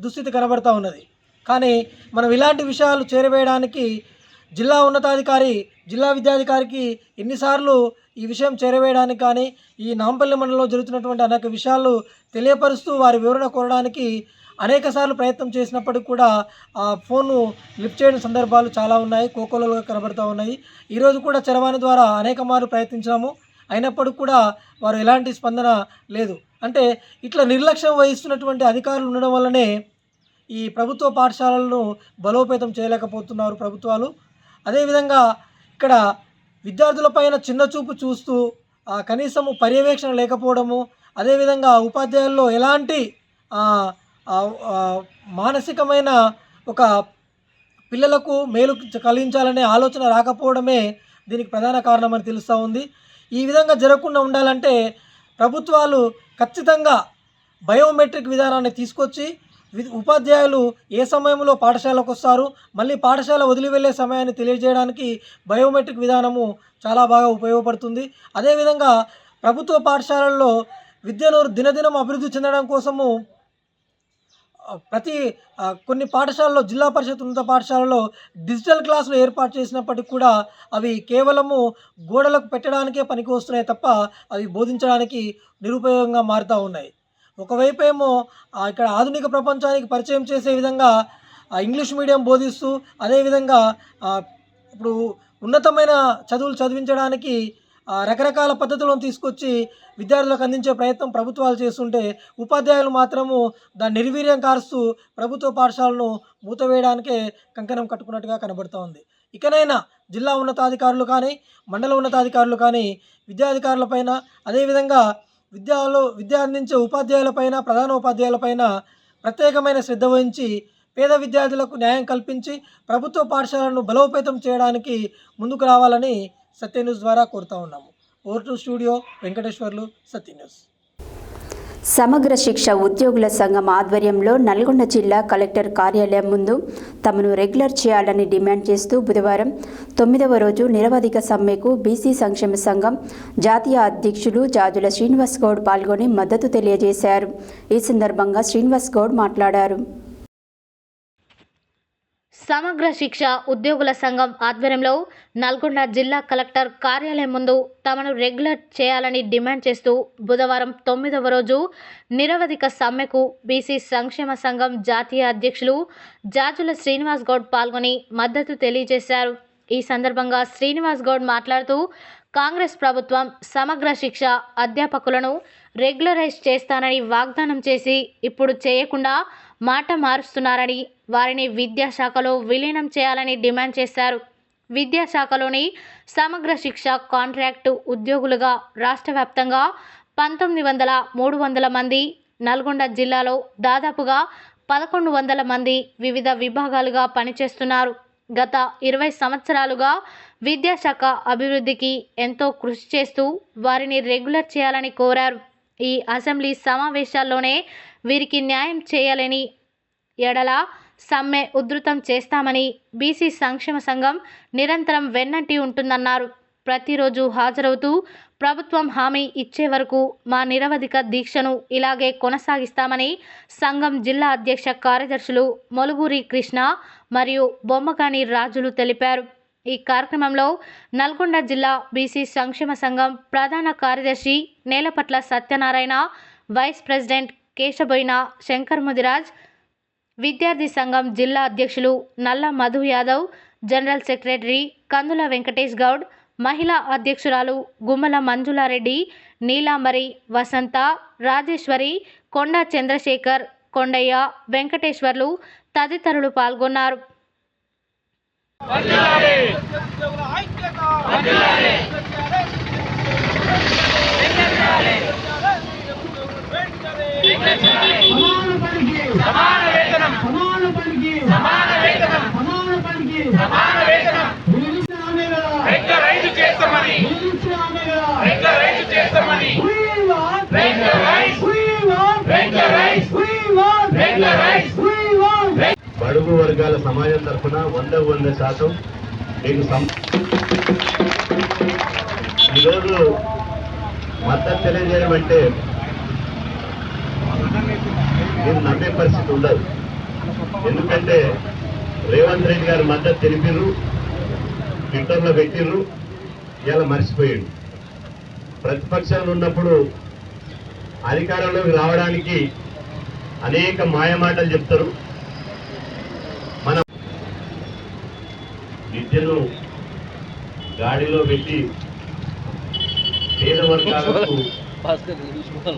[SPEAKER 8] దుస్థితి కనబడుతూ ఉన్నది. కానీ మనం ఇలాంటి విషయాలు చేరవేయడానికి జిల్లా ఉన్నతాధికారి, జిల్లా విద్యాధికారికి ఎన్నిసార్లు ఈ విషయం చేరవేయడానికి కానీ, ఈ నాంపల్లి మండలంలో జరుగుతున్నటువంటి అనేక విషయాలు తెలియపరుస్తూ వారి వివరణ కోరడానికి అనేకసార్లు ప్రయత్నం చేసినప్పటికీ కూడా ఆ ఫోన్ను లిఫ్ట్ చేయని సందర్భాలు చాలా ఉన్నాయి, కోకోలుగా కనబడుతూ ఉన్నాయి. ఈరోజు కూడా చరవాణి ద్వారా అనేక మార్లు ప్రయత్నించాము, అయినప్పటికీ కూడా వారు ఎలాంటి స్పందన లేదు. అంటే ఇట్లా నిర్లక్ష్యం వహిస్తున్నటువంటి అధికారులు ఉండడం వల్లనే ఈ ప్రభుత్వ పాఠశాలలను బలోపేతం చేయలేకపోతున్నారు ప్రభుత్వాలు. అదేవిధంగా ఇక్కడ విద్యార్థులపైన చిన్నచూపు చూస్తూ కనీసము పర్యవేక్షణ లేకపోవడము, అదేవిధంగా ఉపాధ్యాయుల్లో ఎలాంటి మానసికమైన ఒక పిల్లలకు మేలు కలిగించాలనే ఆలోచన రాకపోవడమే దీనికి ప్రధాన కారణమని తెలుస్తూ ఉంది. ఈ విధంగా జరగకుండా ఉండాలంటే ప్రభుత్వాలు ఖచ్చితంగా బయోమెట్రిక్ విధానాన్ని తీసుకొచ్చి ఉపాధ్యాయులు ఏ సమయంలో పాఠశాలకు వస్తారు, మళ్ళీ పాఠశాల వదిలి వెళ్ళే సమయాన్ని తెలియజేయడానికి బయోమెట్రిక్ విధానము చాలా బాగా ఉపయోగపడుతుంది. అదేవిధంగా ప్రభుత్వ పాఠశాలల్లో విద్యను దినదినం అభివృద్ధి చెందడం కోసము కొన్ని పాఠశాలలో, జిల్లా పరిషత్ ఉన్నత పాఠశాలలో డిజిటల్ క్లాసులు ఏర్పాటు చేసినప్పటికీ కూడా అవి కేవలము గోడలకు పెట్టడానికే పనికి వస్తున్నాయి తప్ప అవి బోధించడానికి నిరుపయోగంగా మారుతూ ఉన్నాయి. ఒకవైపు ఏమో ఇక్కడ ఆధునిక ప్రపంచానికి పరిచయం చేసే విధంగా ఇంగ్లీష్ మీడియం బోధిస్తూ, అదేవిధంగా ఇప్పుడు ఉన్నతమైన చదువులు చదివించడానికి రకరకాల పద్ధతులను తీసుకొచ్చి విద్యార్థులకు అందించే ప్రయత్నం ప్రభుత్వాలు చేస్తుంటే, ఉపాధ్యాయులు మాత్రము దాన్ని నిర్వీర్యం కారుస్తూ ప్రభుత్వ పాఠశాలను మూతవేయడానికే కంకణం కట్టుకున్నట్టుగా కనబడుతూ ఉంది. ఇకనైనా జిల్లా ఉన్నతాధికారులు కానీ మండల ఉన్నతాధికారులు కానీ విద్యాధికారులపైన అదేవిధంగా విద్య అందించే ఉపాధ్యాయులపైన ప్రధాన ఉపాధ్యాయులపైన ప్రత్యేకమైన శ్రద్ధ వహించి పేద విద్యార్థులకు న్యాయం కల్పించి ప్రభుత్వ పాఠశాలను బలోపేతం చేయడానికి ముందుకు రావాలని సత్య న్యూస్ ద్వారా కోరుతా ఉన్నాము. Over to studio Venkateswarlu, Satya news.
[SPEAKER 1] సమగ్ర శిక్ష ఉద్యోగుల సంఘం ఆధ్వర్యంలో నల్గొండ జిల్లా కలెక్టర్ కార్యాలయం ముందు తమను రెగ్యులర్ చేయాలని డిమాండ్ చేస్తూ బుధవారం 9వ రోజు నిరవధిక సమ్మెకు బీసీ సంక్షేమ సంఘం జాతీయ అధ్యక్షులు జాజుల శ్రీనివాస్ గౌడ్ పాల్గొని మద్దతు తెలియజేశారు. ఈ సందర్భంగా శ్రీనివాస్ గౌడ్ మాట్లాడారు.
[SPEAKER 2] సమగ్ర శిక్ష ఉద్యోగుల సంఘం ఆధ్వర్యంలో నల్గొండ జిల్లా కలెక్టర్ కార్యాలయం ముందు తమను రెగ్యులర్ చేయాలని డిమాండ్ చేస్తూ బుధవారం 9వ రోజు నిరవధిక సమ్మెకు బీసీ సంక్షేమ సంఘం జాతీయ అధ్యక్షులు జాజుల శ్రీనివాస్ గౌడ్ పాల్గొని మద్దతు తెలియజేశారు. ఈ సందర్భంగా శ్రీనివాస్ గౌడ్ మాట్లాడుతూ కాంగ్రెస్ ప్రభుత్వం సమగ్ర శిక్ష అధ్యాపకులను రెగ్యులరైజ్ చేస్తానని వాగ్దానం చేసి ఇప్పుడు చేయకుండా మాట మారుస్తున్నారని, వారిని విద్యాశాఖలో విలీనం చేయాలని డిమాండ్ చేశారు. విద్యాశాఖలోని సమగ్ర శిక్ష కాంట్రాక్టు ఉద్యోగులుగా రాష్ట్ర వ్యాప్తంగా 19,300 మంది, నల్గొండ జిల్లాలో దాదాపుగా 1,100 మంది వివిధ విభాగాలుగా పనిచేస్తున్నారు. గత 20 సంవత్సరాలుగా విద్యాశాఖ అభివృద్ధికి ఎంతో కృషి చేస్తూ వారిని రెగ్యులర్ చేయాలని కోరారు. ఈ అసెంబ్లీ సమావేశాల్లోనే వీరికి న్యాయం చేయలేని ఎడల సమ్మె ఉధృతం చేస్తామని బీసీ సంక్షేమ సంఘం నిరంతరం వెన్నంటి ఉంటుందన్నారు. ప్రతిరోజు హాజరవుతూ ప్రభుత్వం హామీ ఇచ్చే వరకు మా నిరవధిక దీక్షను ఇలాగే కొనసాగిస్తామని సంఘం జిల్లా అధ్యక్ష కార్యదర్శులు మొలుగూరి కృష్ణ మరియు బొమ్మగాని రాజులు తెలిపారు. ఈ కార్యక్రమంలో నల్గొండ జిల్లా బీసీ సంక్షేమ సంఘం ప్రధాన కార్యదర్శి నేలపట్ల సత్యనారాయణ, వైస్ ప్రెసిడెంట్ కేశబోయిన శంకర్ ముదిరాజ్, విద్యార్థి సంఘం జిల్లా అధ్యక్షులు నల్ల మధు యాదవ్, జనరల్ సెక్రటరీ కందుల వెంకటేష్ గౌడ్, మహిళా అధ్యక్షురాలు గుమ్మల మంజులారెడ్డి, నీలాంబరి, వసంత, రాజేశ్వరి, కొండా చంద్రశేఖర్, కొండయ్య, వెంకటేశ్వర్లు తదితరులు పాల్గొన్నారు.
[SPEAKER 11] బడుగు వర్గాల సమాజం తరఫున 100% మీకు ఈరోజు మద్దతు తెలియజేయడం అంటే మీరు నమ్మే పరిస్థితి ఉండదు. ఎందుకంటే రేవంత్ రెడ్డి గారు మద్దతు తెలిపిర్రు, ట్విట్టర్లో పెట్టిర్రు, ఇలా మర్చిపోయాడు. ప్రతిపక్షంలో ఉన్నప్పుడు అధికారంలోకి రావడానికి అనేక మాయమాటలు చెప్తారు. మనం విద్యను గాడిలో పెట్టి పేద వర్గాలకు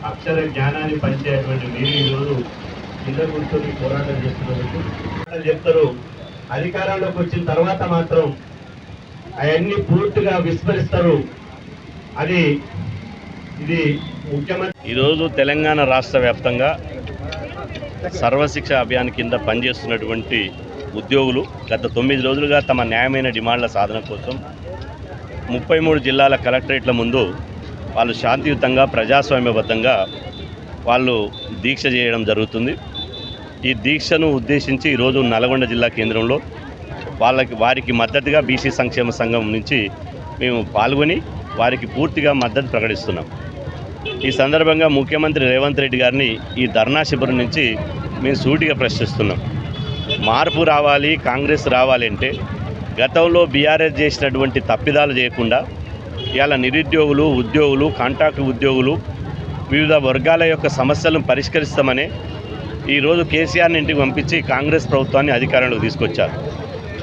[SPEAKER 11] అక్షర జ్ఞానాన్ని పంచేటువంటి మీరు ఈరోజు కింద కూర్చొని పోరాటం చేస్తున్నందుకు చెప్తారు. అధికారంలోకి వచ్చిన తర్వాత మాత్రం అవన్నీ పూర్తిగా విస్మరిస్తారు. ఇది ముఖ్యమంత్రి
[SPEAKER 9] ఈరోజు తెలంగాణ రాష్ట్ర వ్యాప్తంగా సర్వశిక్ష అభియాన్ కింద పనిచేస్తున్నటువంటి ఉద్యోగులు గత 9 రోజులుగా తమ న్యాయమైన డిమాండ్ల సాధన కోసం 33 జిల్లాల కలెక్టరేట్ల ముందు వాళ్ళు శాంతియుతంగా ప్రజాస్వామ్యబద్ధంగా వాళ్ళు దీక్ష చేయడం జరుగుతుంది. ఈ దీక్షను ఉద్దేశించి ఈరోజు నల్గొండ జిల్లా కేంద్రంలో వారికి మద్దతుగా బీసీ సంక్షేమ సంఘం నుంచి మేము పాల్గొని వారికి పూర్తిగా మద్దతు ప్రకటిస్తున్నాం. ఈ సందర్భంగా ముఖ్యమంత్రి రేవంత్ రెడ్డి గారిని ఈ ధర్నా శిబిరం నుంచి మేము సూటిగా ప్రశ్నిస్తున్నాం. మార్పు రావాలి, కాంగ్రెస్ రావాలి అంటే గతంలో బీఆర్ఎస్ చేసినటువంటి తప్పిదాలు చేయకుండా ఇవాళ నిరుద్యోగులు, ఉద్యోగులు, కాంట్రాక్టు ఉద్యోగులు వివిధ వర్గాల యొక్క సమస్యలను పరిష్కరిస్తామని ఈరోజు కేసీఆర్ని ఇంటికి పంపించి కాంగ్రెస్ ప్రభుత్వాన్ని అధికారంలోకి తీసుకొచ్చారు.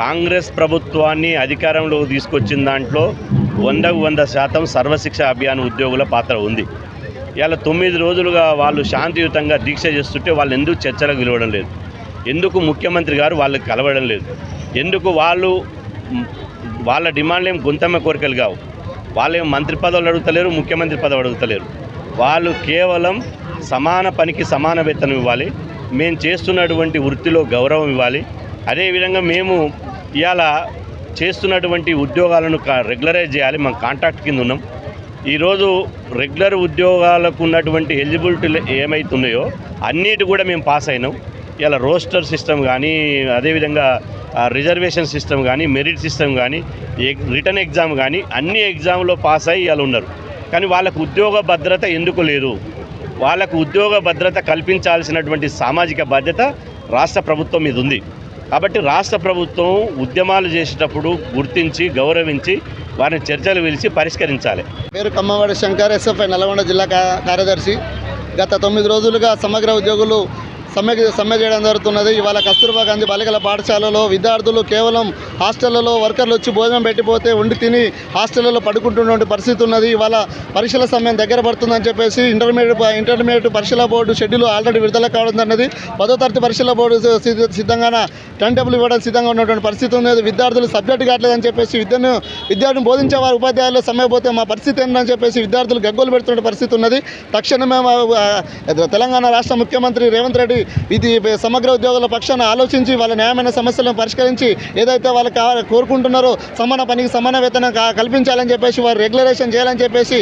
[SPEAKER 9] కాంగ్రెస్ ప్రభుత్వాన్ని అధికారంలోకి తీసుకొచ్చిన దాంట్లో 100% సర్వశిక్ష అభియాన్ ఉద్యోగుల పాత్ర ఉంది. ఇవాళ 9 రోజులుగా వాళ్ళు శాంతియుతంగా దీక్ష చేస్తుంటే వాళ్ళు ఎందుకు చర్చలకు పిలవడం లేదు? ఎందుకు ముఖ్యమంత్రి గారు వాళ్ళకి కలవడం లేదు? ఎందుకు వాళ్ళు వాళ్ళ డిమాండ్లు ఏం గొంతమ్మ కోరికలు కావు. వాళ్ళు ఏం మంత్రి పదవులు అడుగుతలేరు, ముఖ్యమంత్రి పదవి అడుగుతలేరు. వాళ్ళు కేవలం సమాన పనికి సమాన వేతనం ఇవ్వాలి, మేము చేస్తున్నటువంటి వృత్తిలో గౌరవం ఇవ్వాలి. అదేవిధంగా మేము ఇవాళ చేస్తున్నటువంటి ఉద్యోగాలను రెగ్యులరైజ్ చేయాలి. మనం కాంట్రాక్ట్ కింద ఉన్నాం. ఈరోజు రెగ్యులర్ ఉద్యోగాలకు ఉన్నటువంటి ఎలిజిబిలిటీలు ఏమవుతున్నాయో అన్నిటి కూడా మేము పాస్ అయినాం. ఇలా రోస్టర్ సిస్టమ్ కానీ, అదేవిధంగా రిజర్వేషన్ సిస్టమ్ కానీ, మెరిట్ సిస్టమ్ కానీ, రిటర్న్ ఎగ్జామ్ కానీ అన్ని ఎగ్జామ్లో పాస్ అయ్యి ఇలా ఉన్నారు. కానీ వాళ్ళకు ఉద్యోగ భద్రత ఎందుకు లేదు? వాళ్ళకు ఉద్యోగ భద్రత కల్పించాల్సినటువంటి సామాజిక బాధ్యత రాష్ట్ర ప్రభుత్వం మీద ఉంది. కాబట్టి రాష్ట్ర ప్రభుత్వం ఉద్యమాలు చేసేటప్పుడు గుర్తించి గౌరవించి వారిని చర్చలు పిలిచి పరిష్కరించాలి.
[SPEAKER 12] పేరు కమ్మవాడి శంకర్, ఎస్ఎఫ్ఐ నల్గొండ జిల్లా కార్యదర్శి. గత 9 రోజులుగా సమగ్ర ఉద్యోగులు సమ్మె చేయడం జరుగుతున్నది. ఇవాళ కస్తూర్బా గాంధీ బాలికల పాఠశాలలో విద్యార్థులు కేవలం హాస్టళ్లలో వర్కర్లు వచ్చి భోజనం పెట్టిపోతే వండి తిని హాస్టళ్లలో పడుకుంటున్నటువంటి పరిస్థితి ఉన్నది. ఇవాళ పరీక్షల సమయం దగ్గర పడుతుందని చెప్పేసి ఇంటర్మీడియట్ పరీక్షల బోర్డు షెడ్యూల్ ఆల్రెడీ విడుదల కావడం అన్నది. 10వ తరగతి పరీక్షల బోర్డు సిద్ధంగా టైం టేబుల్ ఇవ్వడం సిద్ధంగా ఉన్నటువంటి పరిస్థితి ఉన్నది. విద్యార్థులు సబ్జెక్ట్ కావట్లేదని చెప్పేసి విద్యార్థిని బోధించే వారు ఉపాధ్యాయులు సమ్మె పోతే మా పరిస్థితి ఏంటని చెప్పేసి విద్యార్థులు గగ్గోలు పెడుతున్న పరిస్థితి ఉన్నది. తక్షణమే తెలంగాణ రాష్ట్ర ముఖ్యమంత్రి రేవంత్ రెడ్డి ఇది సమగ్ర ఉద్యోగుల పక్షాన ఆలోచించి వాళ్ళ న్యాయమైన సమస్యలను పరిష్కరించి ఏదైతే వాళ్ళు కోరుకుంటున్నారో సమాన పనికి సమాన వేతనం కల్పించాలని చెప్పేసి వారు రెగ్యులరేషన్ చేయాలని చెప్పేసి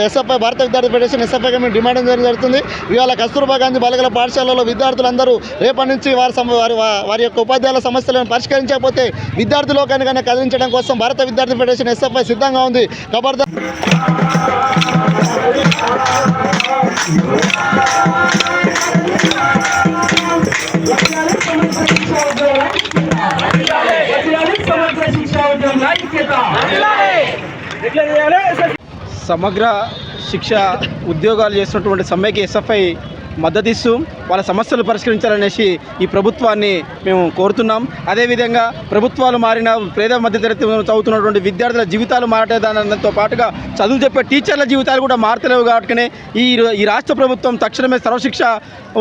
[SPEAKER 12] ఎస్ఎఫ్ఐ భారత విద్యార్థి ఫెడరేషన్ ఎస్ఎఫ్ఐగా మేము డిమాండ్ చేయడం జరుగుతుంది. ఇవాళ కస్తూర్బా గాంధీ బాలికల పాఠశాలలో విద్యార్థులందరూ రేపటి నుంచి వారి యొక్క ఉపాధ్యాయుల సమస్యలను పరిష్కరించకపోతే విద్యార్థి లోకాన్ని కదిలించడం కోసం భారత విద్యార్థి ఫెడరేషన్ ఎస్ఎఫ్ఐ సిద్ధంగా ఉంది. ఖబర్దార్.
[SPEAKER 8] సమగ్ర శిక్ష ఉద్యోగాలు చేస్తున్నటువంటి సమ్మెకి ఎస్ఎఫ్ఐ మద్దతిస్తూ వాళ్ళ సమస్యలు పరిష్కరించాలనేసి ఈ ప్రభుత్వాన్ని మేము కోరుతున్నాం. అదేవిధంగా ప్రభుత్వాలు మారిన పేద మధ్యతరగతి చదువుతున్నటువంటి విద్యార్థుల జీవితాలు మారటేదానితో పాటుగా చదువు చెప్పే టీచర్ల జీవితాలు కూడా మారతలేవు. కాబట్టి ఈ రాష్ట్ర ప్రభుత్వం తక్షణమే సర్వశిక్ష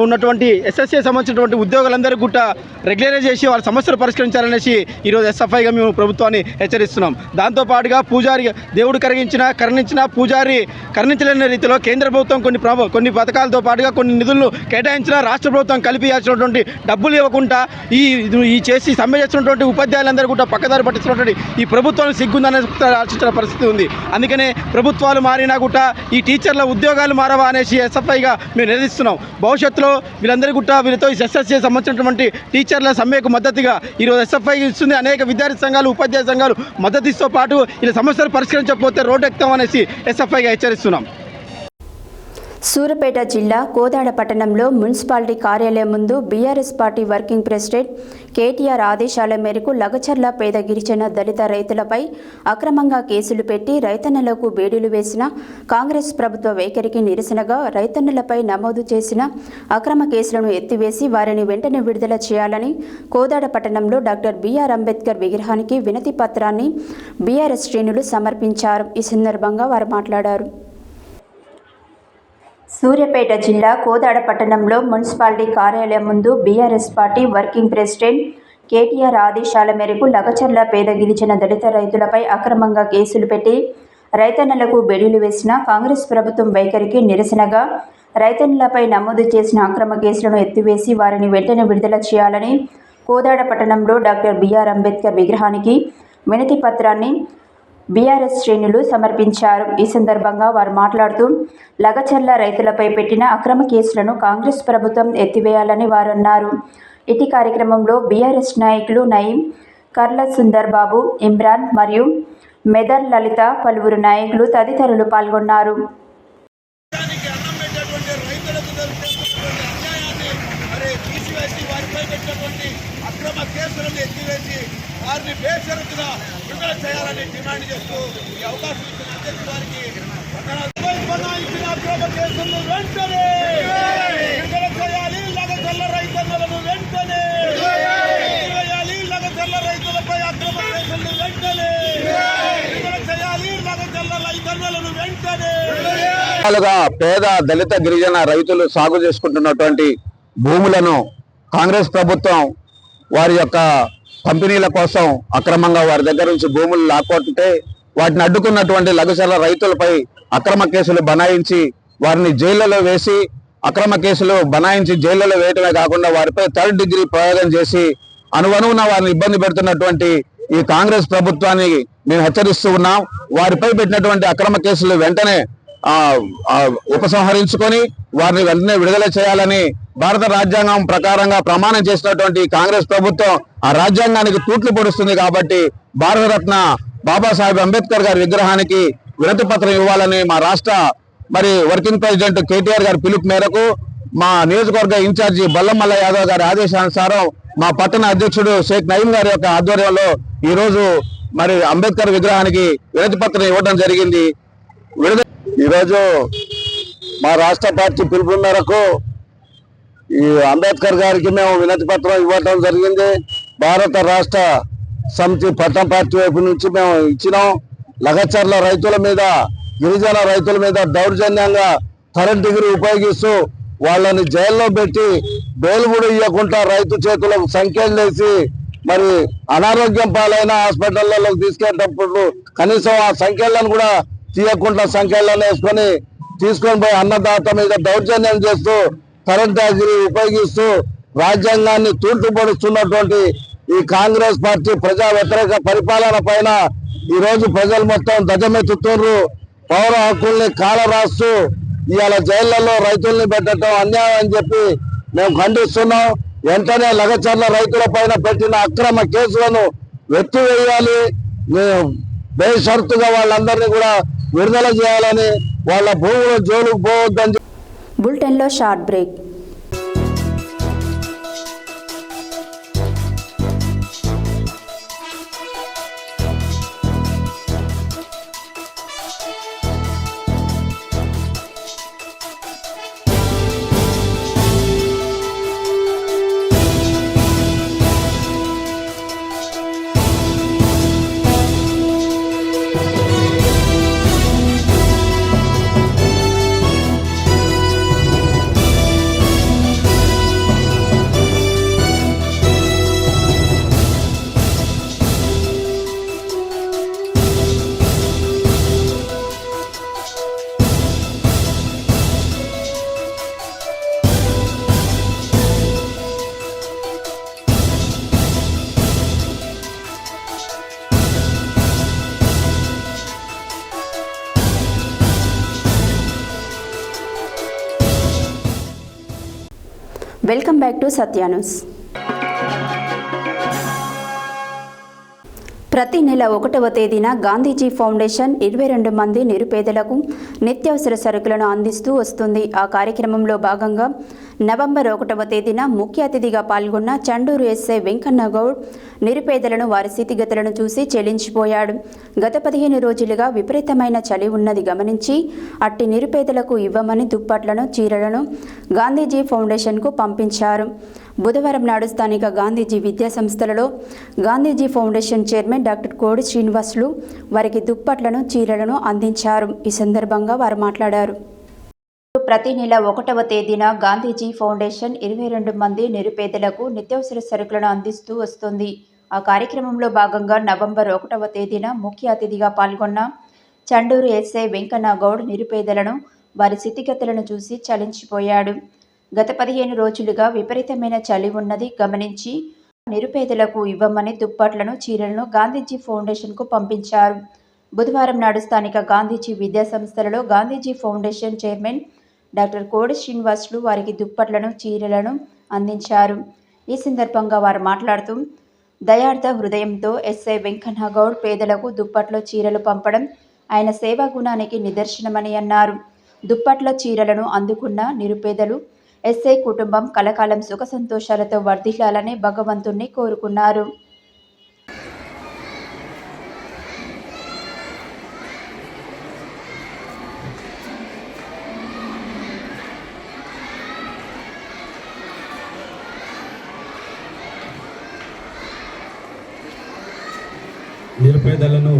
[SPEAKER 8] ఉన్నటువంటి ఎస్ఎస్సీ సంబంధించినటువంటి ఉద్యోగులందరికీ కూడా రెగ్యులరైజ్ చేసి వాళ్ళ సమస్యలు పరిష్కరించాలనేసి ఈరోజు ఎస్ఎఫ్ఐగా మేము ప్రభుత్వాన్ని హెచ్చరిస్తున్నాం. దాంతోపాటుగా పూజారి దేవుడు కరుణించిన పూజారి కరుణించలేని రీతిలో కేంద్ర ప్రభుత్వం కొన్ని పథకాలతో పాటుగా కొన్ని నిధులను కేటాయించిన రాష్ట్ర ప్రభుత్వం కలిపియాల్సినటువంటి డబ్బులు ఇవ్వకుండా ఈ చేసి సమ్మె చేస్తున్నటువంటి ఉపాధ్యాయులందరూ కూడా పక్కదారి పట్టిస్తున్నటువంటి ఈ ప్రభుత్వాన్ని సిగ్గుందనే ఆలోచించిన పరిస్థితి ఉంది. అందుకనే ప్రభుత్వాలు మారినా కూడా ఈ టీచర్ల ఉద్యోగాలు మారవా అనేసి ఎస్ఎఫ్ఐగా మేము నిలదీస్తున్నాం. భవిష్యత్తులో వీళ్ళందరూ కూడా వీళ్ళతో ఎస్ఎస్సీ సంబంధించినటువంటి టీచర్ల సమ్మెకు మద్దతుగా ఈరోజు ఎస్ఎఫ్ఐ ఇస్తుంది. అనేక విద్యార్థి సంఘాలు, ఉపాధ్యాయ సంఘాలు మద్దతుతో పాటు ఇలా సమస్యలు పరిష్కరించకపోతే రోడ్డు ఎక్కుతాం అనేసి ఎస్ఎఫ్ఐగా హెచ్చరిస్తున్నాం.
[SPEAKER 1] సూర్యాపేట జిల్లా కోదాడ పట్టణంలో మున్సిపాలిటీ కార్యాలయం ముందు BRS party working president KTR ఆదేశాల మేరకు లగచర్ల పేద గిరిజన దళిత రైతులపై అక్రమంగా కేసులు పెట్టి రైతన్నలకు బేడీలు వేసిన కాంగ్రెస్ ప్రభుత్వ వైఖరికి నిరసనగా రైతన్నలపై నమోదు చేసిన అక్రమ కేసులను ఎత్తివేసి వారిని వెంటనే విడుదల చేయాలని కోదాడ పట్టణంలో డాక్టర్ బిఆర్ అంబేద్కర్ విగ్రహానికి వినతి పత్రాన్ని బీఆర్ఎస్ శ్రేణులు సమర్పించారు. ఈ సందర్భంగా వారు మాట్లాడారు. సూర్యాపేట జిల్లా కోదాడ పట్టణంలో మున్సిపాలిటీ కార్యాలయం ముందు BRS party working president KTR ఆదేశాల మేరకు లగచర్ల పేద గిరిజన దళిత రైతులపై అక్రమంగా కేసులు పెట్టి రైతన్నలకు బెడీలు వేసిన కాంగ్రెస్ ప్రభుత్వం వైఖరికి నిరసనగా రైతన్నలపై నమోదు చేసిన అక్రమ కేసులను ఎత్తివేసి వారిని వెంటనే విడుదల చేయాలని కోదాడ పట్టణంలో డాక్టర్ బిఆర్ అంబేద్కర్ విగ్రహానికి వినతి పత్రాన్ని బీఆర్ఎస్ శ్రేణులు సమర్పించారు. ఈ సందర్భంగా వారు మాట్లాడుతూ లగచర్ల రైతులపై పెట్టిన అక్రమ కేసులను కాంగ్రెస్ ప్రభుత్వం ఎత్తివేయాలని వారు అన్నారు. ఇటీ కార్యక్రమంలో బీఆర్ఎస్ నాయకులు నయీం, కర్ల సుందర్ బాబు, ఇమ్రాన్ మరియు మెదర్ లలిత, పలువురు నాయకులు తదితరులు పాల్గొన్నారు.
[SPEAKER 13] వారిని బేషరతుగా విడుదల చేయాలని డిమాండ్ చేస్తూ ఈ అవకాశం ఇచ్చిన అధ్యక్షుల వారికి బనాయించిన అక్రమ కేసులను వెంటనే విడుదల చేయాలి. లగచర్ల రైతన్నలను వెంటనే చేయాలి. లగచర్ల రైతులపై అక్రమ కేసులను వెంటనే విడుదల చేయాలి. లగచర్ల రైతన్నలను వెంటనే.
[SPEAKER 14] పేద దళిత గిరిజన రైతులు సాగు చేసుకుంటున్నటువంటి భూములను కాంగ్రెస్ ప్రభుత్వం వారి యొక్క కంపెనీల కోసం అక్రమంగా వారి దగ్గర నుంచి భూములు లాక్కొట్టే వాటిని అడ్డుకున్నటువంటి లఘుచర రైతులపై అక్రమ కేసులు బనాయించి వారిని జైళ్లలో వేసి అక్రమ కేసులు బనాయించి జైళ్లలో వేయటమే కాకుండా వారిపై 3rd డిగ్రీ ప్రయోగం చేసి అనువనువున వారిని ఇబ్బంది పెడుతున్నటువంటి ఈ కాంగ్రెస్ ప్రభుత్వాన్ని మేము హెచ్చరిస్తూ ఉన్నాం. వారిపై పెట్టినటువంటి అక్రమ కేసులు వెంటనే ఉపసంహరించుకొని వారిని వెంటనే విడుదల చేయాలని భారత రాజ్యాంగం ప్రకారంగా ప్రమాణం చేసినటువంటి కాంగ్రెస్ ప్రభుత్వం ఆ రాజ్యాంగానికి తూట్లు పొడుస్తుంది. కాబట్టి భారతరత్న బాబాసాహెబ్ అంబేద్కర్ గారి విగ్రహానికి వినతి పత్రం ఇవ్వాలని మా రాష్ట్ర వర్కింగ్ ప్రెసిడెంట్ కేటీఆర్ గారి పిలుపు మేరకు మా నియోజకవర్గ ఇన్ఛార్జి బల్లమల్ల యాదవ్ గారి ఆదేశానుసారం మా పట్టణ అధ్యక్షుడు షేక్ నయీం గారి యొక్క ఆధ్వర్యంలో ఈ రోజు అంబేద్కర్ విగ్రహానికి వినతి పత్రం ఇవ్వడం జరిగింది. ఈరోజు మా రాష్ట్ర పార్టీ పిలుపు మేరకు ఈ అంబేద్కర్ గారికి మేము వినతి పత్రం ఇవ్వడం జరిగింది. భారత రాష్ట్ర సమితి పట్టణ పార్టీ వైపు నుంచి మేము ఇచ్చినాం. లగచర్ల రైతుల మీద, గిరిజన రైతుల మీద దౌర్జన్యంగా 3rd డిగ్రీ ఉపయోగిస్తూ వాళ్ళని జైల్లో పెట్టి బెయిల్ కూడా ఇవ్వకుండా రైతు చేతులకు సంఖ్యలు వేసి అనారోగ్యం పాలైన హాస్పిటళ్లలోకి తీసుకెళ్ళేటప్పుడు కనీసం ఆ సంఖ్యలను కూడా తీయకుండా సంఖ్యలను తీసుకొని పోయి అన్నదాత మీద దౌర్జన్యం చేస్తూ 3rd డిగ్రీ ఉపయోగిస్తూ రాజ్యాంగాన్ని తూర్పుపడుస్తున్నటువంటి ఈ కాంగ్రెస్ పార్టీ ప్రజా వ్యతిరేక పరిపాలన పైన ఈ రోజు ప్రజలు మొత్తం ధ్వజమెత్తుతున్నారు. పౌర హక్కుల్ని కాలరాస్తూ ఇవాళ జైళ్లలో రైతుల్ని పెట్టడం అన్యాయం అని చెప్పి మేము ఖండిస్తున్నాం. వెంటనే లగచర్ల రైతుల పైన పెట్టిన అక్రమ కేసులను ఎత్తివేయాలి. బేషరతుగా వాళ్ళందరినీ కూడా విడుదల చేయాలని, వాళ్ళ భూముల జోలుకు పోవద్దని.
[SPEAKER 1] బులెటిన్లో short break. Welcome back to Satya news. ప్రతి నెల 1వ తేదీన గాంధీజీ ఫౌండేషన్ 22 మంది నిరుపేదలకు నిత్యావసర సరుకులను అందిస్తూ వస్తుంది. ఆ కార్యక్రమంలో భాగంగా నవంబర్ 1వ తేదీన ముఖ్య అతిథిగా పాల్గొన్న చండూరు ఎస్ఐ వెంకన్న గౌడ్ నిరుపేదలను వారి స్థితిగతులను చూసి చెల్లించిపోయాడు. గత 15 రోజులుగా విపరీతమైన చలి ఉన్నది గమనించి అట్టి నిరుపేదలకు ఇవ్వమని దుప్పట్లను, చీరలను గాంధీజీ ఫౌండేషన్కు పంపించారు. బుధవారం నాడు స్థానిక గాంధీజీ విద్యా సంస్థలలో గాంధీజీ ఫౌండేషన్ చైర్మన్ డాక్టర్ కోడి శ్రీనివాసులు వారికి దుప్పట్లను, చీరలను అందించారు. ఈ సందర్భంగా వారు మాట్లాడారు. ప్రతి నెల 1వ తేదీన గాంధీజీ ఫౌండేషన్ 22 మంది నిరుపేదలకు నిత్యావసర సరుకులను అందిస్తూ వస్తుంది. ఆ కార్యక్రమంలో భాగంగా నవంబర్ 1వ తేదీన ముఖ్య అతిథిగా పాల్గొన్న చండూరు ఎస్ఐ వెంకన్న గౌడ్ నిరుపేదలను వారి స్థితిగతులను చూసి చలించిపోయాడు. గత 15 రోజులుగా విపరీతమైన చలి ఉన్నది గమనించి నిరుపేదలకు ఇవ్వమని దుప్పట్లను, చీరలను గాంధీజీ ఫౌండేషన్కు పంపించారు. బుధవారం నాడు స్థానిక గాంధీజీ విద్యా సంస్థలలో గాంధీజీ ఫౌండేషన్ చైర్మన్ డాక్టర్ కోడి శ్రీనివాసులు వారికి దుప్పట్లను, చీరలను అందించారు. ఈ సందర్భంగా వారు మాట్లాడుతూ దయార్థ హృదయంతో ఎస్ఐ వెంకన్న గౌడ్ పేదలకు దుప్పట్లు, చీరలు పంపడం ఆయన సేవా గుణానికి నిదర్శనమని అన్నారు. దుప్పట్ల, చీరలను అందుకున్న నిరుపేదలు ఎస్ఐ కుటుంబం కలకాలం సుఖ సంతోషాలతో వర్ధిల్లాలని భగవంతుణ్ణి కోరుకున్నారు.
[SPEAKER 15] నిరుపేదలను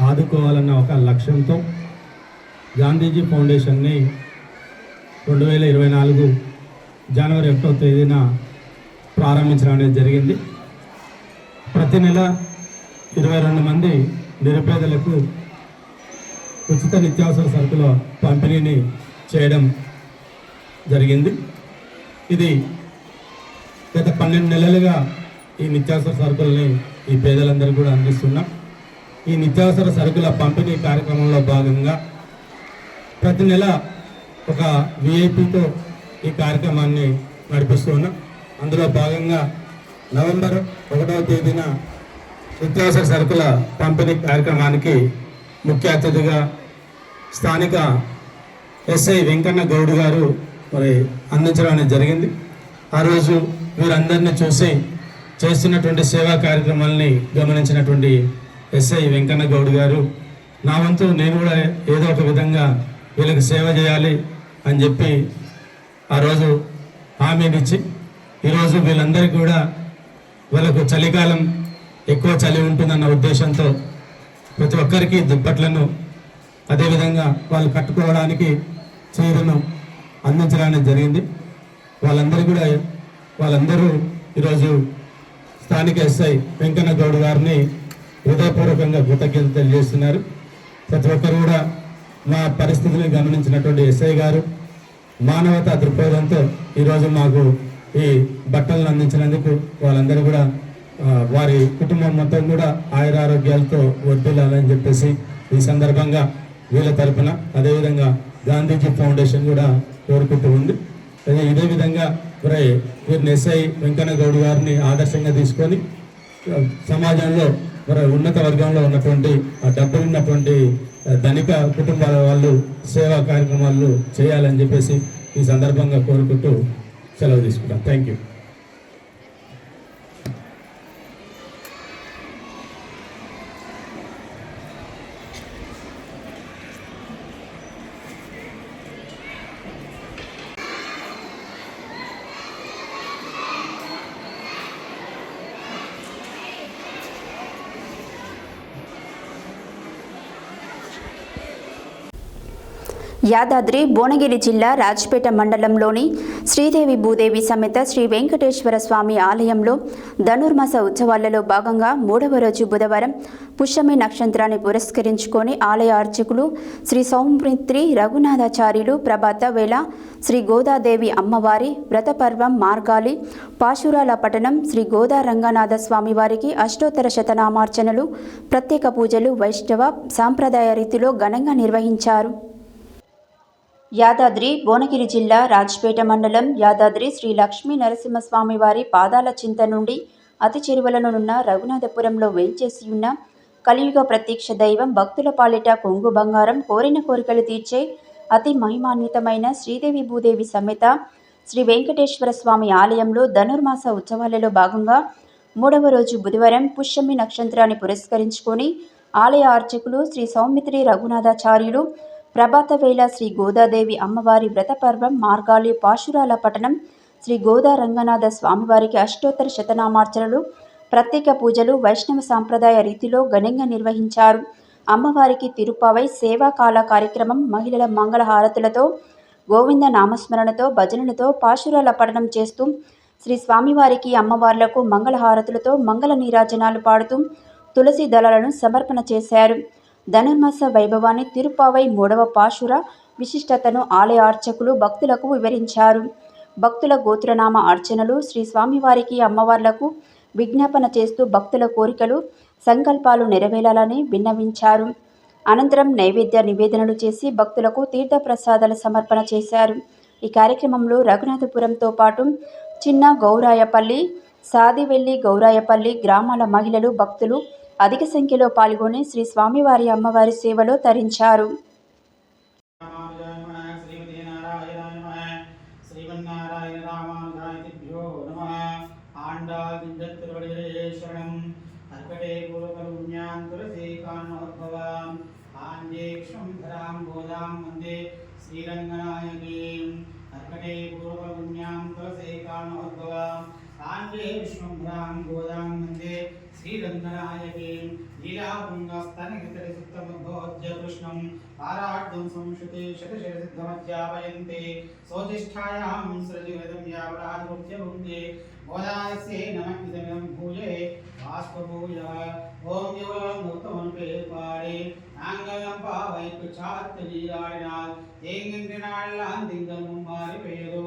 [SPEAKER 15] ఆదుకోవాలన్న ఒక లక్ష్యంతో గాంధీజీ ఫౌండేషన్ని 2024 జనవరి 1వ తేదీన ప్రారంభించడం అనేది జరిగింది. ప్రతి నెల 22 మంది నిరుపేదలకు ఉచిత నిత్యావసర సరుకుల పంపిణీని చేయడం జరిగింది. ఇది గత 12 నెలలుగా ఈ నిత్యావసర సరుకుల్ని ఈ పేదలందరూ కూడా అందిస్తున్నాం. ఈ నిత్యావసర సరుకుల పంపిణీ కార్యక్రమంలో భాగంగా ప్రతి నెల ఒక విఐపితో ఈ కార్యక్రమాన్ని నడిపిస్తూ ఉన్నాం. అందులో భాగంగా నవంబర్ 1వ తేదీన నిత్యావసర సరుకుల పంపిణీ కార్యక్రమానికి ముఖ్య అతిథిగా స్థానిక ఎస్ఐ వెంకన్న గౌడ్ గారు మరి అందించడం అనేది జరిగింది. ఆ రోజు వీరందరినీ చూసి చేస్తున్నటువంటి సేవా కార్యక్రమాలని గమనించినటువంటి ఎస్ఐ వెంకన్న గౌడ్ గారు నా వంతు నేను కూడా ఏదో ఒక విధంగా వీళ్ళకి సేవ చేయాలి అని చెప్పి ఆ రోజు హామీనిచ్చి ఈరోజు వీళ్ళందరికీ కూడా వాళ్ళకు చలికాలం ఎక్కువ చలి ఉంటుందన్న ఉద్దేశంతో ప్రతి ఒక్కరికి దుప్పట్లను అదేవిధంగా వాళ్ళు కట్టుకోవడానికి చీరను అందించడానికి జరిగింది. వాళ్ళందరూ ఈరోజు స్థానిక ఎస్ఐ వెంకన్న గౌడ్ గారిని హృదయపూర్వకంగా కృతజ్ఞతలు తెలియజేస్తున్నారు. ప్రతి ఒక్కరు కూడా మా పరిస్థితిని గమనించినటువంటి ఎస్ఐ గారు మానవతా దృక్పథంతో ఈరోజు మాకు ఈ బట్టలను అందించినందుకు వాళ్ళందరూ కూడా వారి కుటుంబం మొత్తం కూడా ఆయురారోగ్యాలతో వర్ధిల్లాలని చెప్పేసి ఈ సందర్భంగా వీళ్ళ తరపున అదేవిధంగా గాంధీజీ ఫౌండేషన్ కూడా కోరుకుంటూ ఉంది. ఇదే విధంగా వీరిని ఎస్ఐ వెంకన్న గౌడ్ గారిని ఆదర్శంగా తీసుకొని సమాజంలో ఉన్నత వర్గంలో ఉన్నటువంటి డబ్బులున్నటువంటి ధనిక కుటుంబాల వాళ్ళు సేవా కార్యక్రమాలు చేయాలని చెప్పేసి ఈ సందర్భంగా కోరుకుంటూ సెలవు తీసుకుంటాం. Thank you.
[SPEAKER 1] యాదాద్రి భువనగిరి జిల్లా రాజ్పేట మండలంలోని శ్రీదేవి భూదేవి సమేత శ్రీ వెంకటేశ్వర స్వామి ఆలయంలో ధనుర్మాస ఉత్సవాలలో భాగంగా 3వ రోజు బుధవారం పుష్యమి నక్షత్రాన్ని పురస్కరించుకొని ఆలయ అర్చకులు శ్రీ సౌమిత్రి రఘునాథాచార్యులు ప్రభాత వేళ శ్రీ గోదాదేవి అమ్మవారి వ్రతపర్వం మార్గాలి పాశురాల పట్టణం శ్రీ గోదా రంగనాథ స్వామి వారికి అష్టోత్తర శతనామార్చనలు ప్రత్యేక పూజలు వైష్ణవ సాంప్రదాయ రీతిలో ఘనంగా నిర్వహించారు. యాదాద్రి భువనగిరి జిల్లా రాజ్పేట మండలం యాదాద్రి శ్రీ లక్ష్మీ నరసింహస్వామి వారి పాదాల చింత నుండి అతి చెరువలనున్న రఘునాథపురంలో వేంచేసి ఉన్న కలియుగ ప్రత్యక్ష దైవం భక్తుల పాలిట కొంగు బంగారం కోరిన కోరికలు తీర్చే అతి మహిమాన్వితమైన శ్రీదేవి భూదేవి సమేత శ్రీ వెంకటేశ్వర స్వామి ఆలయంలో ధనుర్మాస ఉత్సవాలలో భాగంగా 3వ రోజు బుధవారం పుష్యమి నక్షత్రాన్ని పురస్కరించుకొని ఆలయ అర్చకులు శ్రీ సౌమిత్రి రఘునాథాచార్యులు ప్రభాత వేళ శ్రీ గోదాదేవి అమ్మవారి వ్రతపర్వం మార్గాలి పాశురాల పట్టణం శ్రీ గోదా రంగనాథ స్వామివారికి అష్టోత్తర శతనామార్చనలు ప్రత్యేక పూజలు వైష్ణవ సాంప్రదాయ రీతిలో ఘనంగా నిర్వహించారు. అమ్మవారికి తిరుపావై సేవాకాల కార్యక్రమం మహిళల మంగళహారతులతో గోవింద నామస్మరణతో భజనలతో పాశురాల పఠనం చేస్తూ శ్రీ స్వామివారికి అమ్మవార్లకు మంగళహారతులతో మంగళ నీరాజనాలు పాడుతూ తులసి దళాలను సమర్పణ చేశారు. ధనుర్మాస వైభవాన్ని తిరుపావై 3వ పాశుర విశిష్టతను ఆలయ అర్చకులు భక్తులకు వివరించారు. భక్తుల గోత్రనామ అర్చనలు శ్రీ స్వామివారికి అమ్మవార్లకు విజ్ఞాపన చేస్తూ భక్తుల కోరికలు సంకల్పాలు నెరవేరాలని విన్నవించారు. అనంతరం నైవేద్య నివేదనలు చేసి భక్తులకు తీర్థప్రసాదాల సమర్పణ చేశారు. ఈ కార్యక్రమంలో రఘునాథపురంతో పాటు చిన్న గౌరాయపల్లి సాదివెల్లి గౌరాయపల్లి గ్రామాల మహిళలు భక్తులు అధిక సంఖ్యలో పాల్గొని శ్రీ స్వామివారి అమ్మవారి సేవలో తరించారు.
[SPEAKER 16] श्रीरंगनायके लीलाभृङ्गस्तनिहितरिसिद्धमध्वोज्यकृष्णं पाराढ्यं संश्रुते शतशरसिद्धमध्यापयन्ते स्वतिष्ठायां सृजिवदं यावराधिमुख्यभुङ्गे गोदास्य नमः इदमिदं भूये बाष्पभूय ॐ युवमुक्तमनुपे पाडे नाङ्गलं पावैकुचात्तलीलाडिनाल् तेङ्गिन्नाळ्लान् तिङ्गलं मारिपेदो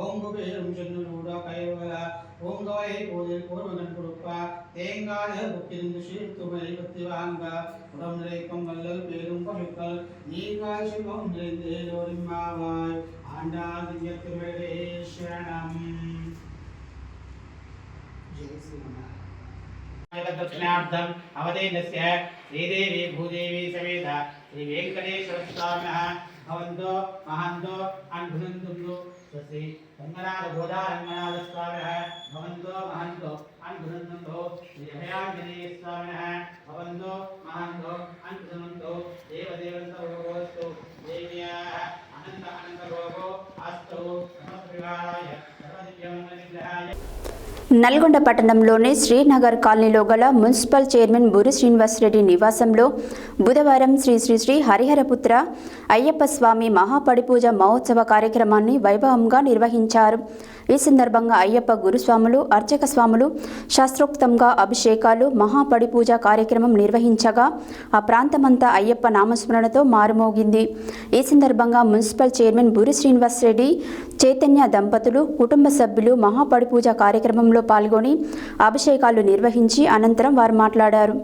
[SPEAKER 16] ॐ कुबेरं चन्नुरूढ कैवल ॐ गवै पूजे पूर्वगन् कुरुप्पा तेङ्गाय बुक्किरिन्दु शीर्तुमै पत्तिवाङ्ग उडम्रेकं वल्लल् पेरुं पशुक्कल नीकाय शिवं नृन्देलोरिम्मावाय आण्डादियत्तिरुवेदे शरणम् जय श्रीमन्नारायण दक्षिणार्थम् अवधेनस्य श्रीदेवी भूदेवी समेत श्री वेंकटेश्वर स्वामिनः भवन्तो महन्तो अन्भुनन्तुन्दु श्री रङ्गनाथ गोदारङ्गनाथ स्वामिनः भवन्तो महन्तो अन्भुनन्तुन्दु श्री अभयाञ्जनेय स्वामिनः भवन्तो महन्तो अन्भुनन्तु देवदेवन्तौ भगवस्तु देव्याः अनन्त अनन्त भोगो अस्तु नमस्कृताय सर्वदिव्यमङ्गलविग्रहाय
[SPEAKER 1] నల్గొండ పట్టణంలోని శ్రీనగర్ కాలనీలో గల మున్సిపల్ చైర్మన్ బూరి శ్రీనివాసరెడ్డి నివాసంలో బుధవారం శ్రీ శ్రీ శ్రీ హరిహరపుత్ర అయ్యప్ప స్వామి మహాపడిపూజ మహోత్సవ కార్యక్రమాన్ని వైభవంగా నిర్వహించారు. ఈ సందర్భంగా అయ్యప్ప గురుస్వాములు, అర్చక స్వాములు శాస్త్రోక్తంగా అభిషేకాలు, మహాపడిపూజ కార్యక్రమం నిర్వహించగా ఆ ప్రాంతమంతా అయ్యప్ప నామస్మరణతో మారుమోగింది. ఈ సందర్భంగా మున్సిపల్ చైర్మన్ బూరి శ్రీనివాసరెడ్డి, చైతన్య దంపతులు, కుటుంబ సభ్యులు మహాపడిపూజ కార్యక్రమంలో పాల్గొని అభిషేకాలు నిర్వహించి అనంతరం వారు మాట్లాడారు.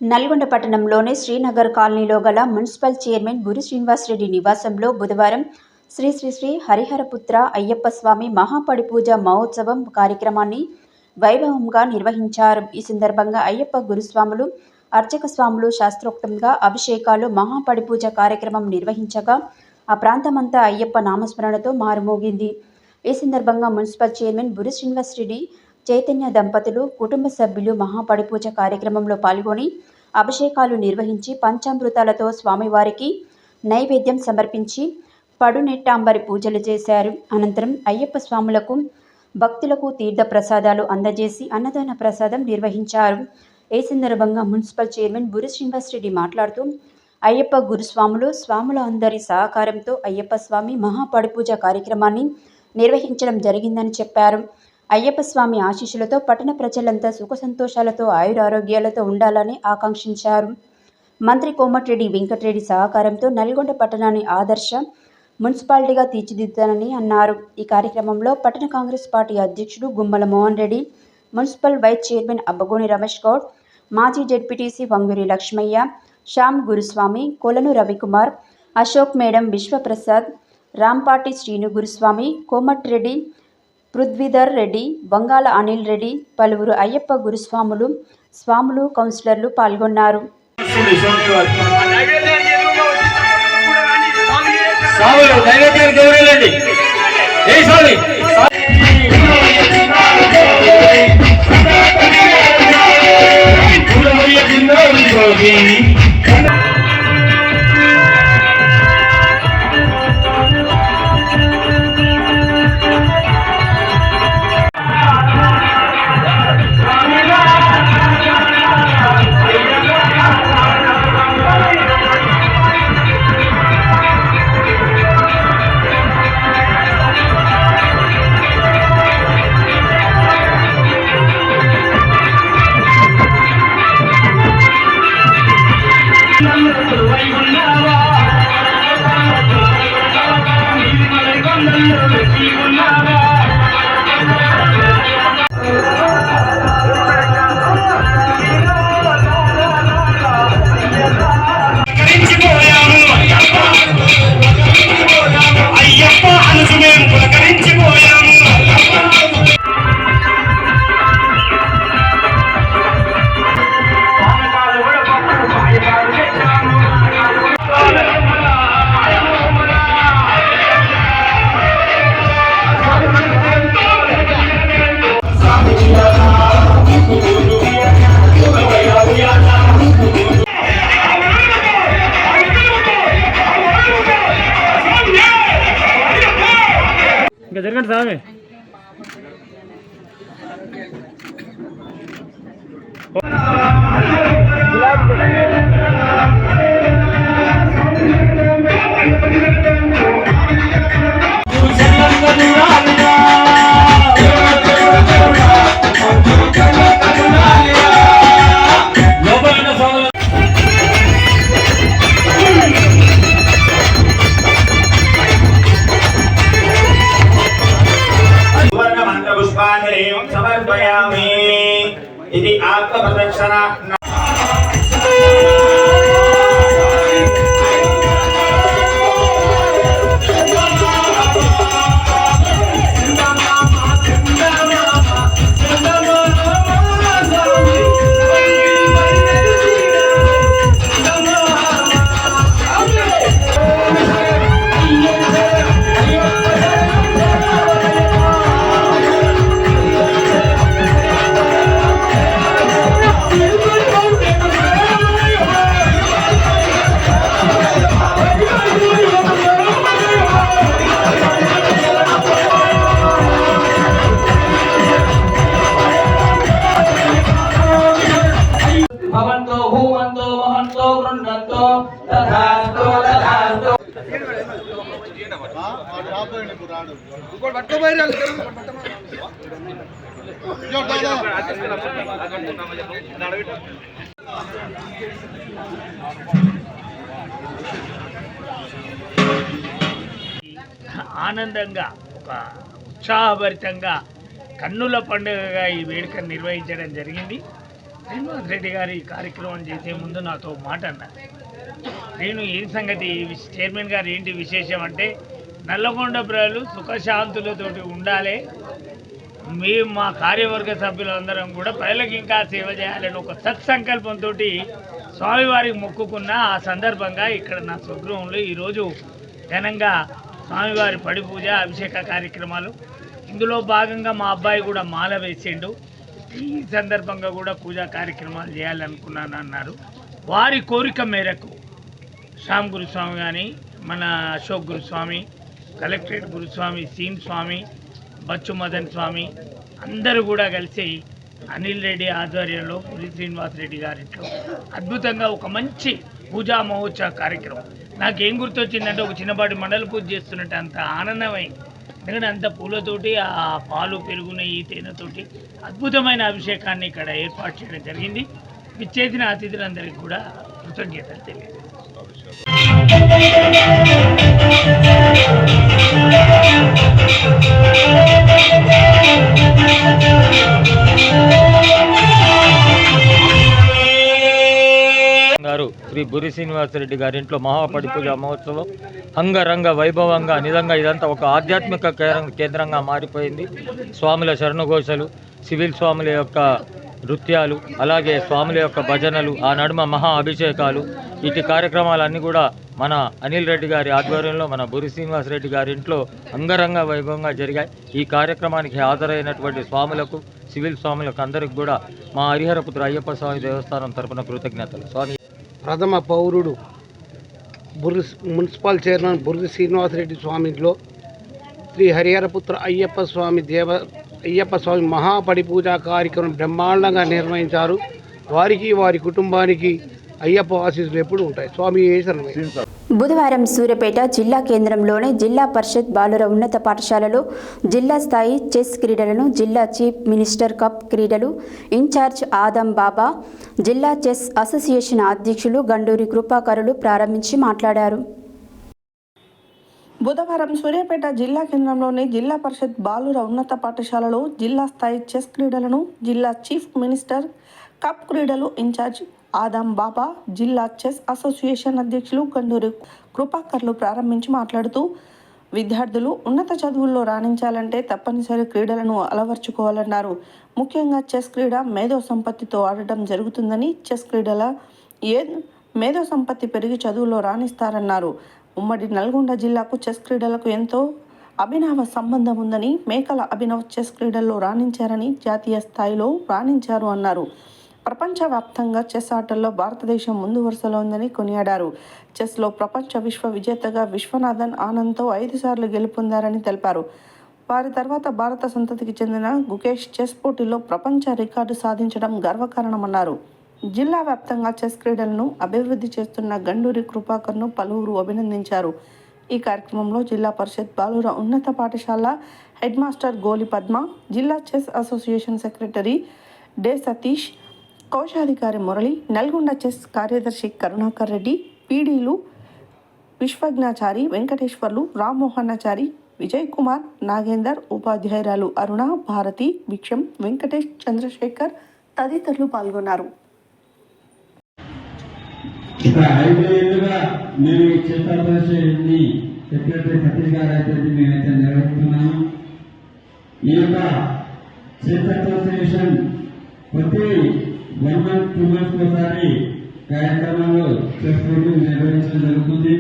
[SPEAKER 1] నల్గొండ పట్టణంలోని శ్రీనగర్ కాలనీలో గల మున్సిపల్ చైర్మన్ బూరి శ్రీనివాసరెడ్డి నివాసంలో బుధవారం శ్రీ శ్రీ శ్రీ హరిహరపుత్ర అయ్యప్ప స్వామి మహాపడిపూజ మహోత్సవం కార్యక్రమాన్ని వైభవంగా నిర్వహించారు. ఈ సందర్భంగా అయ్యప్ప గురుస్వాములు, అర్చక స్వాములు శాస్త్రోక్తంగా అభిషేకాలు, మహాపడిపూజ కార్యక్రమం నిర్వహించగా ఆ ప్రాంతమంతా అయ్యప్ప నామస్మరణతో మారుమోగింది. ఈ సందర్భంగా మున్సిపల్ చైర్మన్ బూరి శ్రీనివాసరెడ్డి, చైతన్య దంపతులు, కుటుంబ సభ్యులు మహాపడిపూజ కార్యక్రమంలో పాల్గొని అభిషేకాలు నిర్వహించి పంచామృతాలతో స్వామివారికి నైవేద్యం సమర్పించి పడునెట్టాంబరి పూజలు చేశారు. అనంతరం అయ్యప్ప స్వాములకు, భక్తులకు తీర్థ ప్రసాదాలు అందజేసి అన్నదాన ప్రసాదం నిర్వహించారు. ఈ సందర్భంగా మున్సిపల్ చైర్మన్ బూరి శ్రీనివాసరెడ్డి మాట్లాడుతూ అయ్యప్ప గురుస్వాములు, స్వాముల అందరి సహకారంతో అయ్యప్ప స్వామి మహాపడిపూజ కార్యక్రమాన్ని నిర్వహించడం జరిగిందని చెప్పారు. అయ్యప్ప స్వామి ఆశీస్సులతో పట్టణ ప్రజలంతా సుఖ సంతోషాలతో ఆయురారోగ్యాలతో ఉండాలని ఆకాంక్షించారు. మంత్రి కోమటిరెడ్డి వెంకటరెడ్డి సహకారంతో నల్గొండ పట్టణాన్ని ఆదర్శ మున్సిపాలిటీగా తీర్చిదిద్దానని అన్నారు. ఈ కార్యక్రమంలో పట్టణ కాంగ్రెస్ పార్టీ అధ్యక్షుడు Gummala Mohan Reddy, municipal vice chairman Abbagoni Ramesh Goud, మాజీ జెడ్పీటీసీ వంగూరి లక్ష్మయ్య, శ్యామ్ గురుస్వామి, కొలను రవికుమార్, అశోక్ మేడం, విశ్వప్రసాద్, రాంపాటి శ్రీను గురుస్వామి, కోమటిరెడ్డి, పృథ్వీధర్ రెడ్డి, వంగాల అనిల్ రెడ్డి, పలువురు అయ్యప్ప గురుస్వాములు, స్వాములు, కౌన్సిలర్లు పాల్గొన్నారు.
[SPEAKER 6] జరగండి సామి.
[SPEAKER 16] సమర్పయామి. ఇది ఆత్మ ప్రదక్షిణ. భవంతో భూమంతో మహంతో గృహంతో తథాస్తో తథాస్తో.
[SPEAKER 6] ఆనందంగా ఒక ఉత్సాహభరితంగా కన్నుల పండుగగా ఈ వేడుకను నిర్వహించడం జరిగింది. శ్రీనివాస్ రెడ్డి గారు ఈ కార్యక్రమం చేసే ముందు నాతో మాట అన్నారు. నేను ఏం సంగతి చైర్మన్ గారు ఏంటి విశేషం అంటే, నల్లగొండ ప్రజలు సుఖశాంతులతోటి ఉండాలి, మేము మా కార్యవర్గ సభ్యులందరం కూడా ప్రజలకు ఇంకా సేవ చేయాలని ఒక సత్సంకల్పంతో స్వామివారికి మొక్కుకున్న ఆ సందర్భంగా ఇక్కడ నా స్వగృహంలో ఈరోజు ఘనంగా స్వామివారి పడి పూజ అభిషేక కార్యక్రమాలు, ఇందులో భాగంగా మా అబ్బాయి కూడా మాల వేసిండు. ఈ సందర్భంగా కూడా పూజా కార్యక్రమాలు చేయాలనుకున్నాను అన్నారు. వారి కోరిక మేరకు శ్యామ్ గురుస్వామి కానీ, మన అశోక్ గురుస్వామి, కలెక్టరేట్ గురుస్వామి సీన్ స్వామి, బచ్చు మదన్ స్వామి అందరూ కూడా కలిసి అనిల్ రెడ్డి ఆధ్వర్యంలో పురి శ్రీనివాస్ రెడ్డి గారింట్లో అద్భుతంగా ఒక మంచి పూజా మహోత్సవ కార్యక్రమం. నాకేం గుర్తొచ్చిందంటే, ఒక చిన్నపాటి మండల పూజ చేస్తున్నట్టు అంత ఆనందమైంది. ఎందుకంటే అంత పూలతోటి, ఆ పాలు పెరుగున ఈ తేనెతోటి అద్భుతమైన అభిషేకాన్ని ఇక్కడ ఏర్పాటు చేయడం జరిగింది. విచ్చేసిన అతిథులందరికీ కూడా కృతజ్ఞతలు తెలియజేస్తాను.
[SPEAKER 17] గారు శ్రీ బురి శ్రీనివాసరెడ్డి గారి ఇంట్లో మహాపడి పూజ మహోత్సవం అంగరంగ వైభవంగా, నిజంగా ఇదంతా ఒక ఆధ్యాత్మిక కేంద్రంగా మారిపోయింది. స్వాముల శరణఘోషలు, సివిల్ స్వాముల యొక్క నృత్యాలు, అలాగే స్వాముల యొక్క భజనలు, ఆ నడుమ మహా అభిషేకాలు, ఇటు కార్యక్రమాలన్నీ కూడా మన అనిల్ రెడ్డి గారి ఆధ్వర్యంలో మన బురి శ్రీనివాసరెడ్డి గారి ఇంట్లో అంగరంగ వైభవంగా జరిగాయి. ఈ కార్యక్రమానికి హాజరైనటువంటి స్వాములకు, సివిల్ స్వాములకు అందరికి కూడా మా హరిహరపుత్ర అయ్యప్ప స్వామి దేవస్థానం తరపున కృతజ్ఞతలు. స్వామి
[SPEAKER 18] ప్రథమ పౌరుడు మున్సిపల్ చైర్మన్ బుర్రి శ్రీనివాసరెడ్డి స్వామి ఇంట్లో శ్రీ హరిహరపుత్ర అయ్యప్ప స్వామి మహాపడి పూజా కార్యక్రమం బ్రహ్మాండంగా నిర్వహించారు. వారికి, వారి కుటుంబానికి అయ్యప్ప ఆశీస్సులు ఎప్పుడు ఉంటాయి. స్వామి
[SPEAKER 1] బుధవారం సూర్యాపేట జిల్లా కేంద్రంలోని జిల్లా పరిషత్ బాలుర ఉన్నత పాఠశాలలో జిల్లా స్థాయి చెస్ క్రీడలను జిల్లా చీఫ్ మినిస్టర్ కప్ క్రీడలు ఇన్ఛార్జ్ ఆదం బాబా, జిల్లా చెస్ అసోసియేషన్ అధ్యక్షులు గండూరి కృపాకరులు ప్రారంభించి మాట్లాడారు.
[SPEAKER 3] బుధవారం సూర్యాపేట జిల్లా కేంద్రంలోని జిల్లా పరిషత్ బాలుర ఉన్నత పాఠశాలలో జిల్లా స్థాయి చెస్ క్రీడలను జిల్లా చీఫ్ మినిస్టర్ కప్ క్రీడలు ఇన్ఛార్జ్ ఆదం బాబా, జిల్లా చెస్ అసోసియేషన్ అధ్యక్షులు గండూరి కృపాకర్లు ప్రారంభించి మాట్లాడుతూ, విద్యార్థులు ఉన్నత చదువుల్లో రాణించాలంటే తప్పనిసరి క్రీడలను అలవర్చుకోవాలన్నారు. ముఖ్యంగా చెస్ క్రీడ మేధో సంపత్తితో ఆడటం జరుగుతుందని, చెస్ క్రీడల మేధో సంపత్తి పెరిగి చదువులో రాణిస్తారన్నారు. ఉమ్మడి నల్గొండ జిల్లాకు చెస్ క్రీడలకు ఎంతో అభినవ సంబంధం ఉందని, మేకల అభినవ్ చెస్ క్రీడల్లో రాణించారని, జాతీయ స్థాయిలో రాణించారు అన్నారు. ప్రపంచవ్యాప్తంగా చెస్ ఆటల్లో భారతదేశం ముందు వరుసలో ఉందని కొనియాడారు. చెస్లో ప్రపంచ విశ్వ విజేతగా విశ్వనాథన్ ఆనంద్తో 5 సార్లు గెలుపొందారని తెలిపారు. వారి తర్వాత భారత సంతతికి చెందిన గుకేష్ చెస్ పోటీలో ప్రపంచ రికార్డు సాధించడం గర్వకారణమన్నారు. జిల్లా వ్యాప్తంగా చెస్ క్రీడలను అభివృద్ధి చేస్తున్న గండూరి కృపాకర్ను పలువురు అభినందించారు. ఈ కార్యక్రమంలో జిల్లా పరిషత్ బాలుర ఉన్నత పాఠశాల హెడ్ మాస్టర్ గోలి పద్మ, జిల్లా chess association secretary day Satish, కోశాధికారి మురళి, నల్గొండ చెస్ కార్యదర్శి కరుణాకర్ రెడ్డి, పీడీలు విశ్వజ్ఞాచారి, వెంకటేశ్వర్లు, రామ్మోహనాచారి, విజయ్ కుమార్, నాగేందర్, ఉపాధ్యాయురాలు అరుణ, భారతి, భిక్షం, వెంకటేష్, చంద్రశేఖర్ తదితరులు పాల్గొన్నారు.
[SPEAKER 15] ఒక 5 ఏళ్లుగా మేము ఈ చెస్ అసోసియేషన్ని సెక్రటరీ సతీష్ గారు అయితే మేమైతే నిర్వహిస్తున్నాము. ఈ యొక్క చెస్ అసోసియేషన్ ప్రతి 1 month 2 months ఒకసారి కార్యక్రమంలో చెస్ పోటీలు నిర్వహించడం జరుగుతుంది.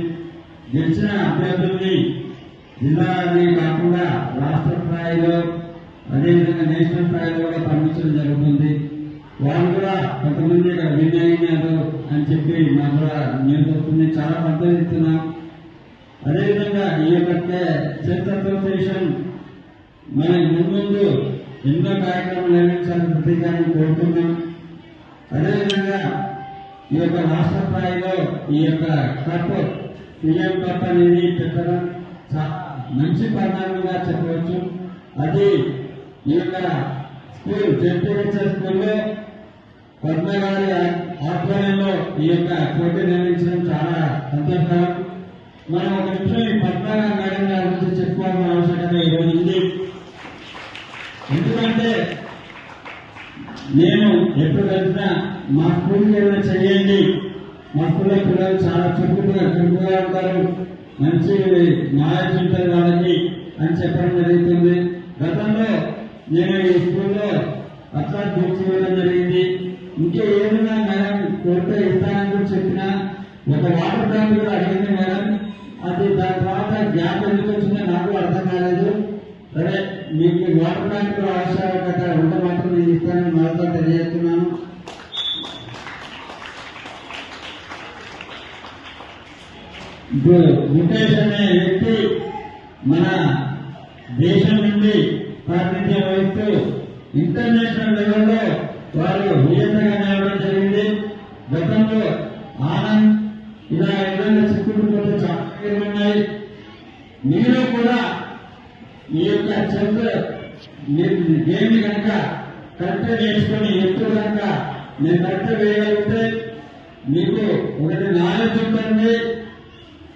[SPEAKER 15] గెలిచిన అభ్యర్థుల్ని జిల్లానే కాకుండా రాష్ట్ర స్థాయిలో అదేవిధంగా నేషనల్ స్థాయిలో కూడా పంపించడం జరుగుతుంది. వాళ్ళు కూడా కొంతమంది ఇక్కడ విన్ అయినారు అని చెప్పి మాకు కూడా న్యూస్ వస్తుంది. చాలా సంతోషిస్తున్నాం. అదేవిధంగా ఈ యొక్క చెస్ అసోసియేషన్ మన ముందు ఎన్నో కార్యక్రమాలు నిర్వహించాలని ప్రతికారం కోరుతున్నాం. అదేవిధంగా ఈ యొక్క రాష్ట్ర స్థాయిలో ఈ యొక్క కప్ పిఎం కప్ అనేది పెట్టడం చాలా మంచి పరిణామంగా చెప్పవచ్చు. అది ఈ యొక్క స్కూల్ జెడ్పీహెచ్ఎస్ స్కూల్లో పద్మ గారి ఆధ్వర్యంలో ఈ యొక్క పోటీ నిర్వహించడం చాలా సంతోషకరం. మనం ఒక నిమిషం ఈ పద్మ మేడం గారి గురించి చెప్పుకోవాల్సిన ఆవశ్యకత ఈరోజు ఉంది. ఎందుకంటే నేను ఎప్పుడు వెళ్తున్నా మా స్కూల్కి ఏమైనా చేయండి, మా స్కూల్లో పిల్లలు చాలా చురుకుగా ఉంటారు, మంచి నాలెడ్జ్ ఉంటుంది వాళ్ళకి అని చెప్పడం జరుగుతుంది. గతంలో నేను ఈ స్కూల్లో అట్లా తీర్చివేయడం జరిగింది. ఇంకే ఏదైనా మేడం కోరితే ఇస్తానని కూడా చెప్పినా ఒక వాటర్ ట్యాంక్ కూడా అడిగింది మేడం. అది దాని తర్వాత గ్యాప్ ఎందుకు వచ్చిందో నాకు అర్థం కాలేదు. సరే మీకు వాటర్ ట్యాంక్ ఆవశ్యకత ఉంటే మాత్రం నేను ఇస్తానని మరొక తెలియజేస్తున్నాను. ఇప్పుడు ముఖేష్ అనే వ్యక్తి మన దేశం నుండి ప్రాతినిధ్యం వహిస్తూ ఇంటర్నేషనల్ లెవెల్లో వారు నియంత్రణగా నిలవడం జరిగింది. గతంలో ఆనంద్ ఇలా ఏదైనా చిక్కుకుంటే చాలా పేర్లు ఉన్నాయి. మీరు కూడా ఈ యొక్క చెస్ గేమ్ కనుక కరెక్ట్ నేర్చుకొని ఎప్పుడు కనుక నేను కరెక్ట్ వేయగలిగితే మీకు ఒకటి నాలెడ్జ్ ఉంటుంది.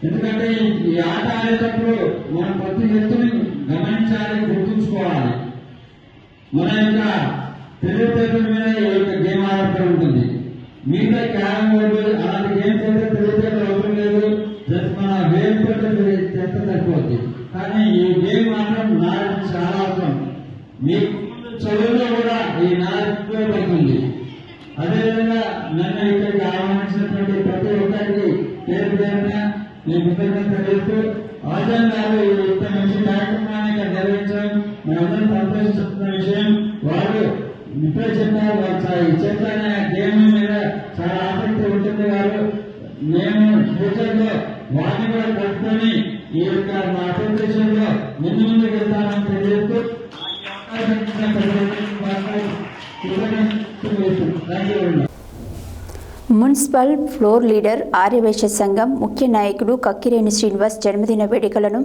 [SPEAKER 15] ఎందుకంటే ఈ ఆట ఆడేటప్పుడు మనం ప్రతి వ్యక్తిని గమనించాలి, గుర్తుంచుకోవాలి. మన యొక్క తెలివితేటల మీద ఈ యొక్క గేమ్ ఆడుతూ ఉంటుంది. మిగతా క్యారమ్ బోర్డు అలాంటి గేమ్స్ అయితే తెలివితేటలు అవసరం లేదు, జస్ట్ మన వేలు పెట్టి చేస్తే సరిపోద్ది. కానీ ఈ గేమ్ మాత్రం నాలెడ్జ్ చాలా అవసరం. మీకు చదువులో కూడా ఈ నాలెడ్జ్ ఉపయోగపడుతుంది. అదేవిధంగా నన్ను ఇక్కడికి ఆహ్వానించినటువంటి ప్రతి ఒక్కరికి పేరు పేరున నేను కృతజ్ఞత చేస్తూ ఆజాన్ గారు ఇంత మంచి కార్యక్రమాన్ని ఇక్కడ నిర్వహించడం మనందరం సంతోషిస్తున్న విషయం. వారు ఇప్పుడే చెప్పారు, వారు చెప్తానే గేమ్ మీద చాలా ఆసక్తి ఉంటుంది. వారు నేను ఫ్యూచర్ లో వారిని కూడా కలుపుకొని ఈ యొక్క మా అసోసియేషన్ లో ముందుకు వెళ్తానని తెలియజేస్తూ
[SPEAKER 1] మున్సిపల్ ఫ్లోర్ లీడర్ ఆర్యవైశ్య సంఘం ముఖ్య నాయకుడు కక్కిరేని శ్రీనివాస్ జన్మదిన వేడుకలను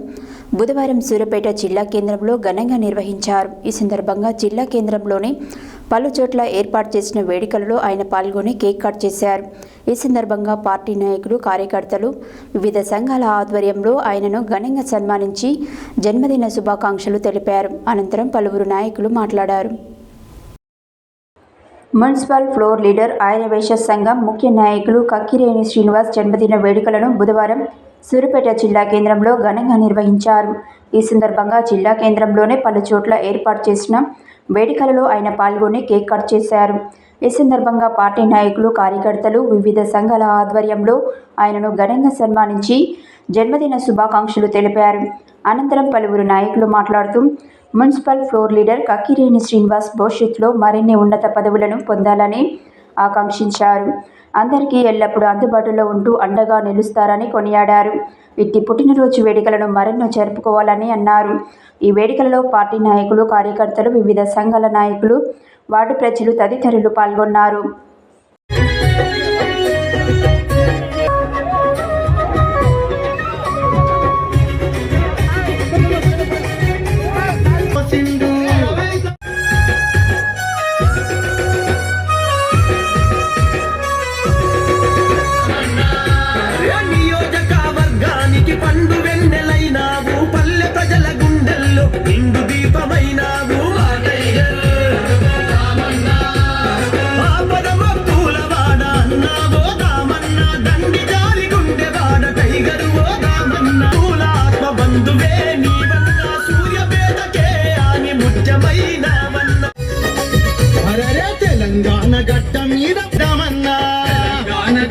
[SPEAKER 1] బుధవారం సూర్యాపేట జిల్లా కేంద్రంలో ఘనంగా నిర్వహించారు. ఈ సందర్భంగా జిల్లా కేంద్రంలోని పలు చోట్ల ఏర్పాటు చేసిన వేడుకలలో ఆయన పాల్గొని కేక్ కట్ చేశారు. ఈ సందర్భంగా పార్టీ నాయకులు, కార్యకర్తలు, వివిధ సంఘాల ఆధ్వర్యంలో ఆయనను ఘనంగా సన్మానించి జన్మదిన శుభాకాంక్షలు తెలిపారు. అనంతరం పలువురు నాయకులు మాట్లాడారు. మున్సిపల్ ఫ్లోర్ లీడర్ ఆర్యవైశ్య సంఘం ముఖ్య నాయకులు కక్కిరేని శ్రీనివాస్ జన్మదిన వేడుకలను బుధవారం సూర్యాపేట జిల్లా కేంద్రంలో ఘనంగా నిర్వహించారు. ఈ సందర్భంగా జిల్లా కేంద్రంలోనే పలు చోట్ల ఏర్పాటు చేసిన వేడుకలలో ఆయన పాల్గొని కేక్ కట్ చేశారు. ఈ సందర్భంగా పార్టీ నాయకులు, కార్యకర్తలు, వివిధ సంఘాల ఆధ్వర్యంలో ఆయనను ఘనంగా సన్మానించి జన్మదిన శుభాకాంక్షలు తెలిపారు. అనంతరం పలువురు నాయకులు మాట్లాడుతూ municipal floor leader Kakkireni Srinivas భవిష్యత్తులో మరిన్ని ఉన్నత పదవులను పొందాలని ఆకాంక్షించారు. అందరికీ ఎల్లప్పుడూ అందుబాటులో ఉంటూ అండగా నిలుస్తారని కొనియాడారు. ఇట్టి పుట్టినరోజు వేడుకలను మరెన్నో జరుపుకోవాలని అన్నారు. ఈ వేడుకలలో పార్టీ నాయకులు, కార్యకర్తలు, వివిధ సంఘాల నాయకులు, వార్డు ప్రజలు తదితరులు పాల్గొన్నారు.
[SPEAKER 16] నియోజకవర్గానికి పండు వెన్నెలైనావు, పల్లె ప్రజల గుండెల్లో నిండు దీపమైనావు. ఆపద మొక్కులవాడ అన్నావో దామన్నా, దండి జాలి గుండెవాడ టైగరు ఓ దామన్నా. పూలాత్మ బంధువే నీవన్నా, సూర్యపేటకే అని ముత్యమైనావన్నా. అరే తెలంగాణ గట్ట మీద దామన్నా,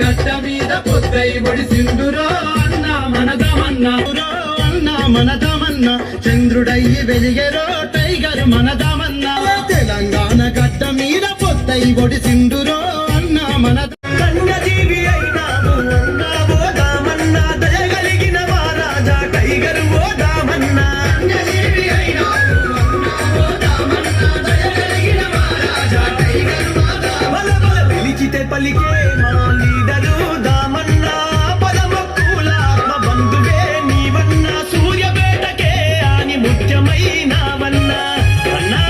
[SPEAKER 16] గట్ట మీద పొద్దై ఒడిసిందురో అన్నా మనదమన్నా, అన్నా మనదమన్నా. చంద్రుడయ్యి వెలిగెరో టైగర్ మనదమన్నా. తెలంగాణ గట్ట మీద పొద్దై ఒడిసిందురో అన్నా మన. కన్యజీవి అయినావు అన్నావో దామన్నా, దయగలిగిన మహారాజా టైగర్ ఓ దామన్నా. కన్యజీవి అయినావు అన్నావో దామన్నా, దయగలిగిన మహారాజా టైగర్ ఓ దామన్నా. పిలిచితే పలికే మా లీడరు దామన్నా, పదమొక్కులాత్మ బంధువే నీవన్నా, సూర్యపేటకే అని ముఖ్యమైనవన్నా. అన్నా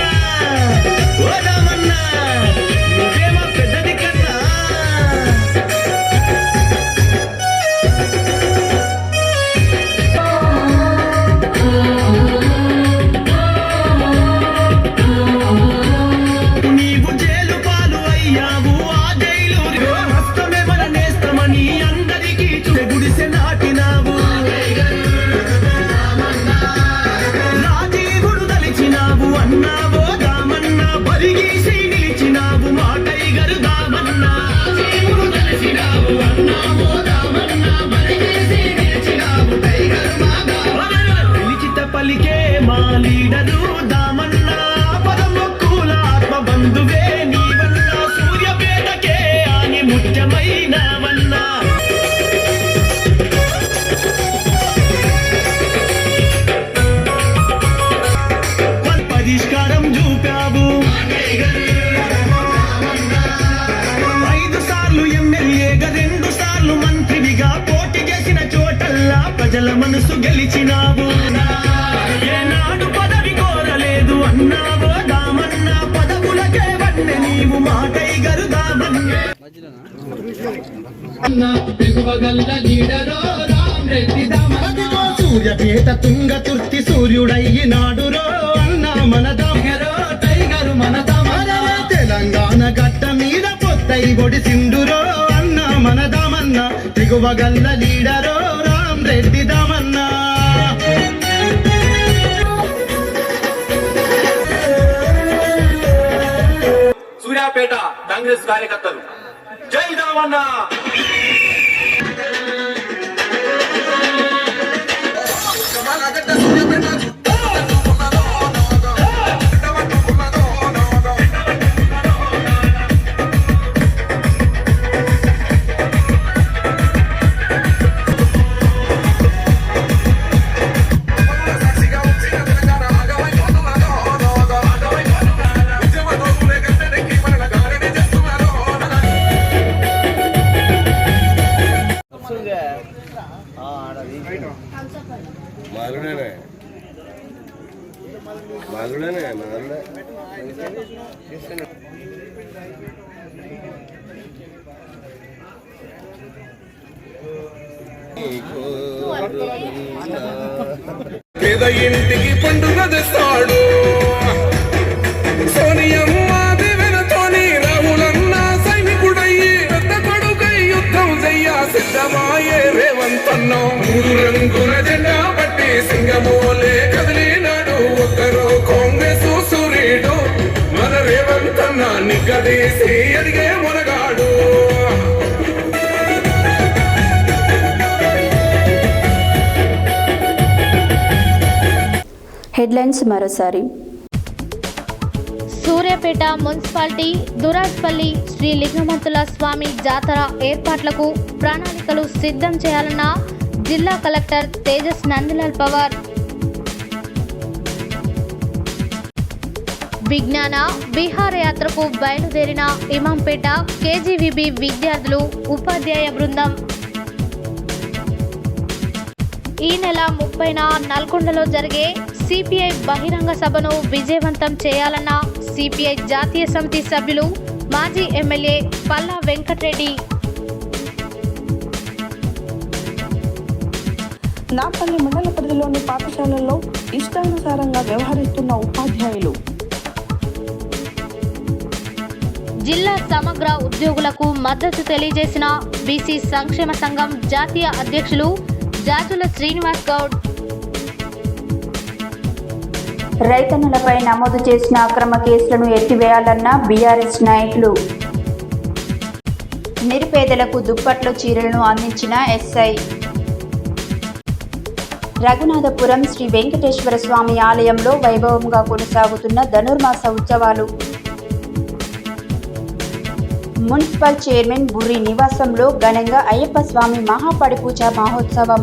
[SPEAKER 16] ఓ దామన్నా, నువ్వేమో పెద్దది కన్నా. నీవు జైలు పాలు అయ్యావు, ఆ జైలు హస్తమే మన నేస్తమని అందరికీ గుడిసె నాటినావు. రాజీవుడు తలిచినావు అన్నావో దామన్నా, పరిగీసి నిలిచినావు మా టైగరు దామన్నా. పిలిచిత పలికే మా లీడరు దామన్నా, పదమొక్కులాత్మ బంధువే నీవన్నా, సూర్యపేటకే అని ముఖ్యమైనవన్నా. పరిష్కారం చూపావు, 5 సార్లు ఎమ్మెల్యేగా 2 సార్లు మంత్రివిగా పోటీ చేసిన చోటల్లా ప్రజల మనసు గెలిచినావు. ఏనాడు పదవి కోరలేదు అన్నావో దామన్నా, పదవులకే వన్నె నీవు మా టైగరు దామన్నా. సూర్యపేట తుంగ తుర్తి సూర్యుడయ్యినాడు రో అన్నా మన దామరో టైగరు మన దామర. తెలంగాణ గట్ట మీద పొద్దై ఒడిసిండురో అన్నా మన దామన్నా, దిగువగల్ల లీడరో రామ్ రెడ్డి దామన్నా. సూర్యాపేట కాంగ్రెస్ కార్యకర్తలు జై దామన్నా. పేద ఇంటికి పండుగ తెస్తాడు సోనియమ్మ దేవెనతోని, రాహులన్న సైనికుడయ్యి పెద్ద కొడుకై యుద్ధం చెయ్య సిద్ధమాయే రేవంతన్నో. 3 రంగుల జెండా పట్టి సింగమోలే కదిలినాడు, ఒక్కరు కాంగ్రెస్ సూర్యుడు మన రేవంతన్న నిగ్గదీసి ఎదిగే మునగాడు.
[SPEAKER 1] హెడ్లైన్స్ మరోసారి.
[SPEAKER 2] సూర్యాపేట మున్సిపాలిటీ దురాజ్పల్లి శ్రీ లింగమంతుల స్వామి జాతర ఏర్పాట్లకు ప్రణాళికలు సిద్ధం చేయాలన్న జిల్లా కలెక్టర్ తేజస్ నందిలాల్ పవార్. విజ్ఞాన విహారయాత్రకు బయలుదేరిన ఇమాంపేట కేజీవీబీ విద్యార్థులు ఉపాధ్యాయ బృందం ఈ నెల 30న నల్గొండలో జరిగే సిపిఐ బహిరంగ సభను విజయవంతం చేయాలన్న సిపిఐ జాతీయ సమితి సభ్యులు మాజీ ఎమ్మెల్యే పల్లా వెంకటరెడ్డి.
[SPEAKER 3] నాంపల్లి మండల పరిధిలోని పాఠశాలల్లో ఇష్టానుసారంగా వ్యవహరిస్తున్న ఉపాధ్యాయులు.
[SPEAKER 2] జిల్లా సమగ్ర ఉద్యోగులకు మద్దతు తెలియజేసిన బీసీ సంక్షేమ సంఘం జాతీయ అధ్యక్షులు జాజుల శ్రీనివాస్ గౌడ్.
[SPEAKER 1] రైతన్నులపై నమోదు చేసిన అక్రమ కేసులను ఎత్తివేయాలన్న బీఆర్ఎస్ నాయకులు. నిరుపేదలకు దుప్పట్లు చీరలను అందించిన ఎస్ఐ. రఘునాథపురం శ్రీ వెంకటేశ్వర స్వామి ఆలయంలో వైభవంగా కొనసాగుతున్న ధనుర్మాస ఉత్సవాలు. మున్సిపల్ చైర్మన్ బుర్రి నివాసంలో ఘనంగా అయ్యప్ప స్వామి మహాపడిపూజ మహోత్సవం.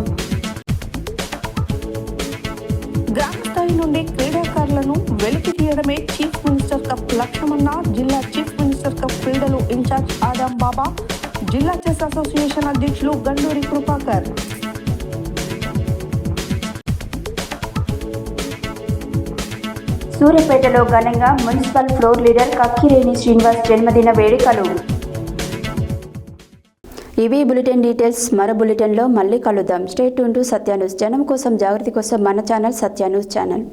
[SPEAKER 3] గ్రామస్థాయి నుండి క్రీడాకారులను వెలికి తీయడమే చీఫ్ మినిస్టర్ కప్ లక్ష్యమన్న జిల్లా చీఫ్ మినిస్టర్ కప్ క్రీడలు ఇన్ఛార్జ్ ఆదాం బాబా, జిల్లా చెస్ అసోసియేషన్ అధ్యక్షులు గండూరి కృపాకర్.
[SPEAKER 1] సూర్యాపేటలో ఘనంగా municipal floor leader Kakkireni Srinivas జన్మదిన వేడుకలు. ఇవి బులెటిన్ డీటెయిల్స్. మరో బులెటిన్లో మళ్ళీ కలుద్దాం. Stay tune to Satya news. జనం కోసం, జాగృతి కోసం మన ఛానల్ సత్య న్యూస్ ఛానల్.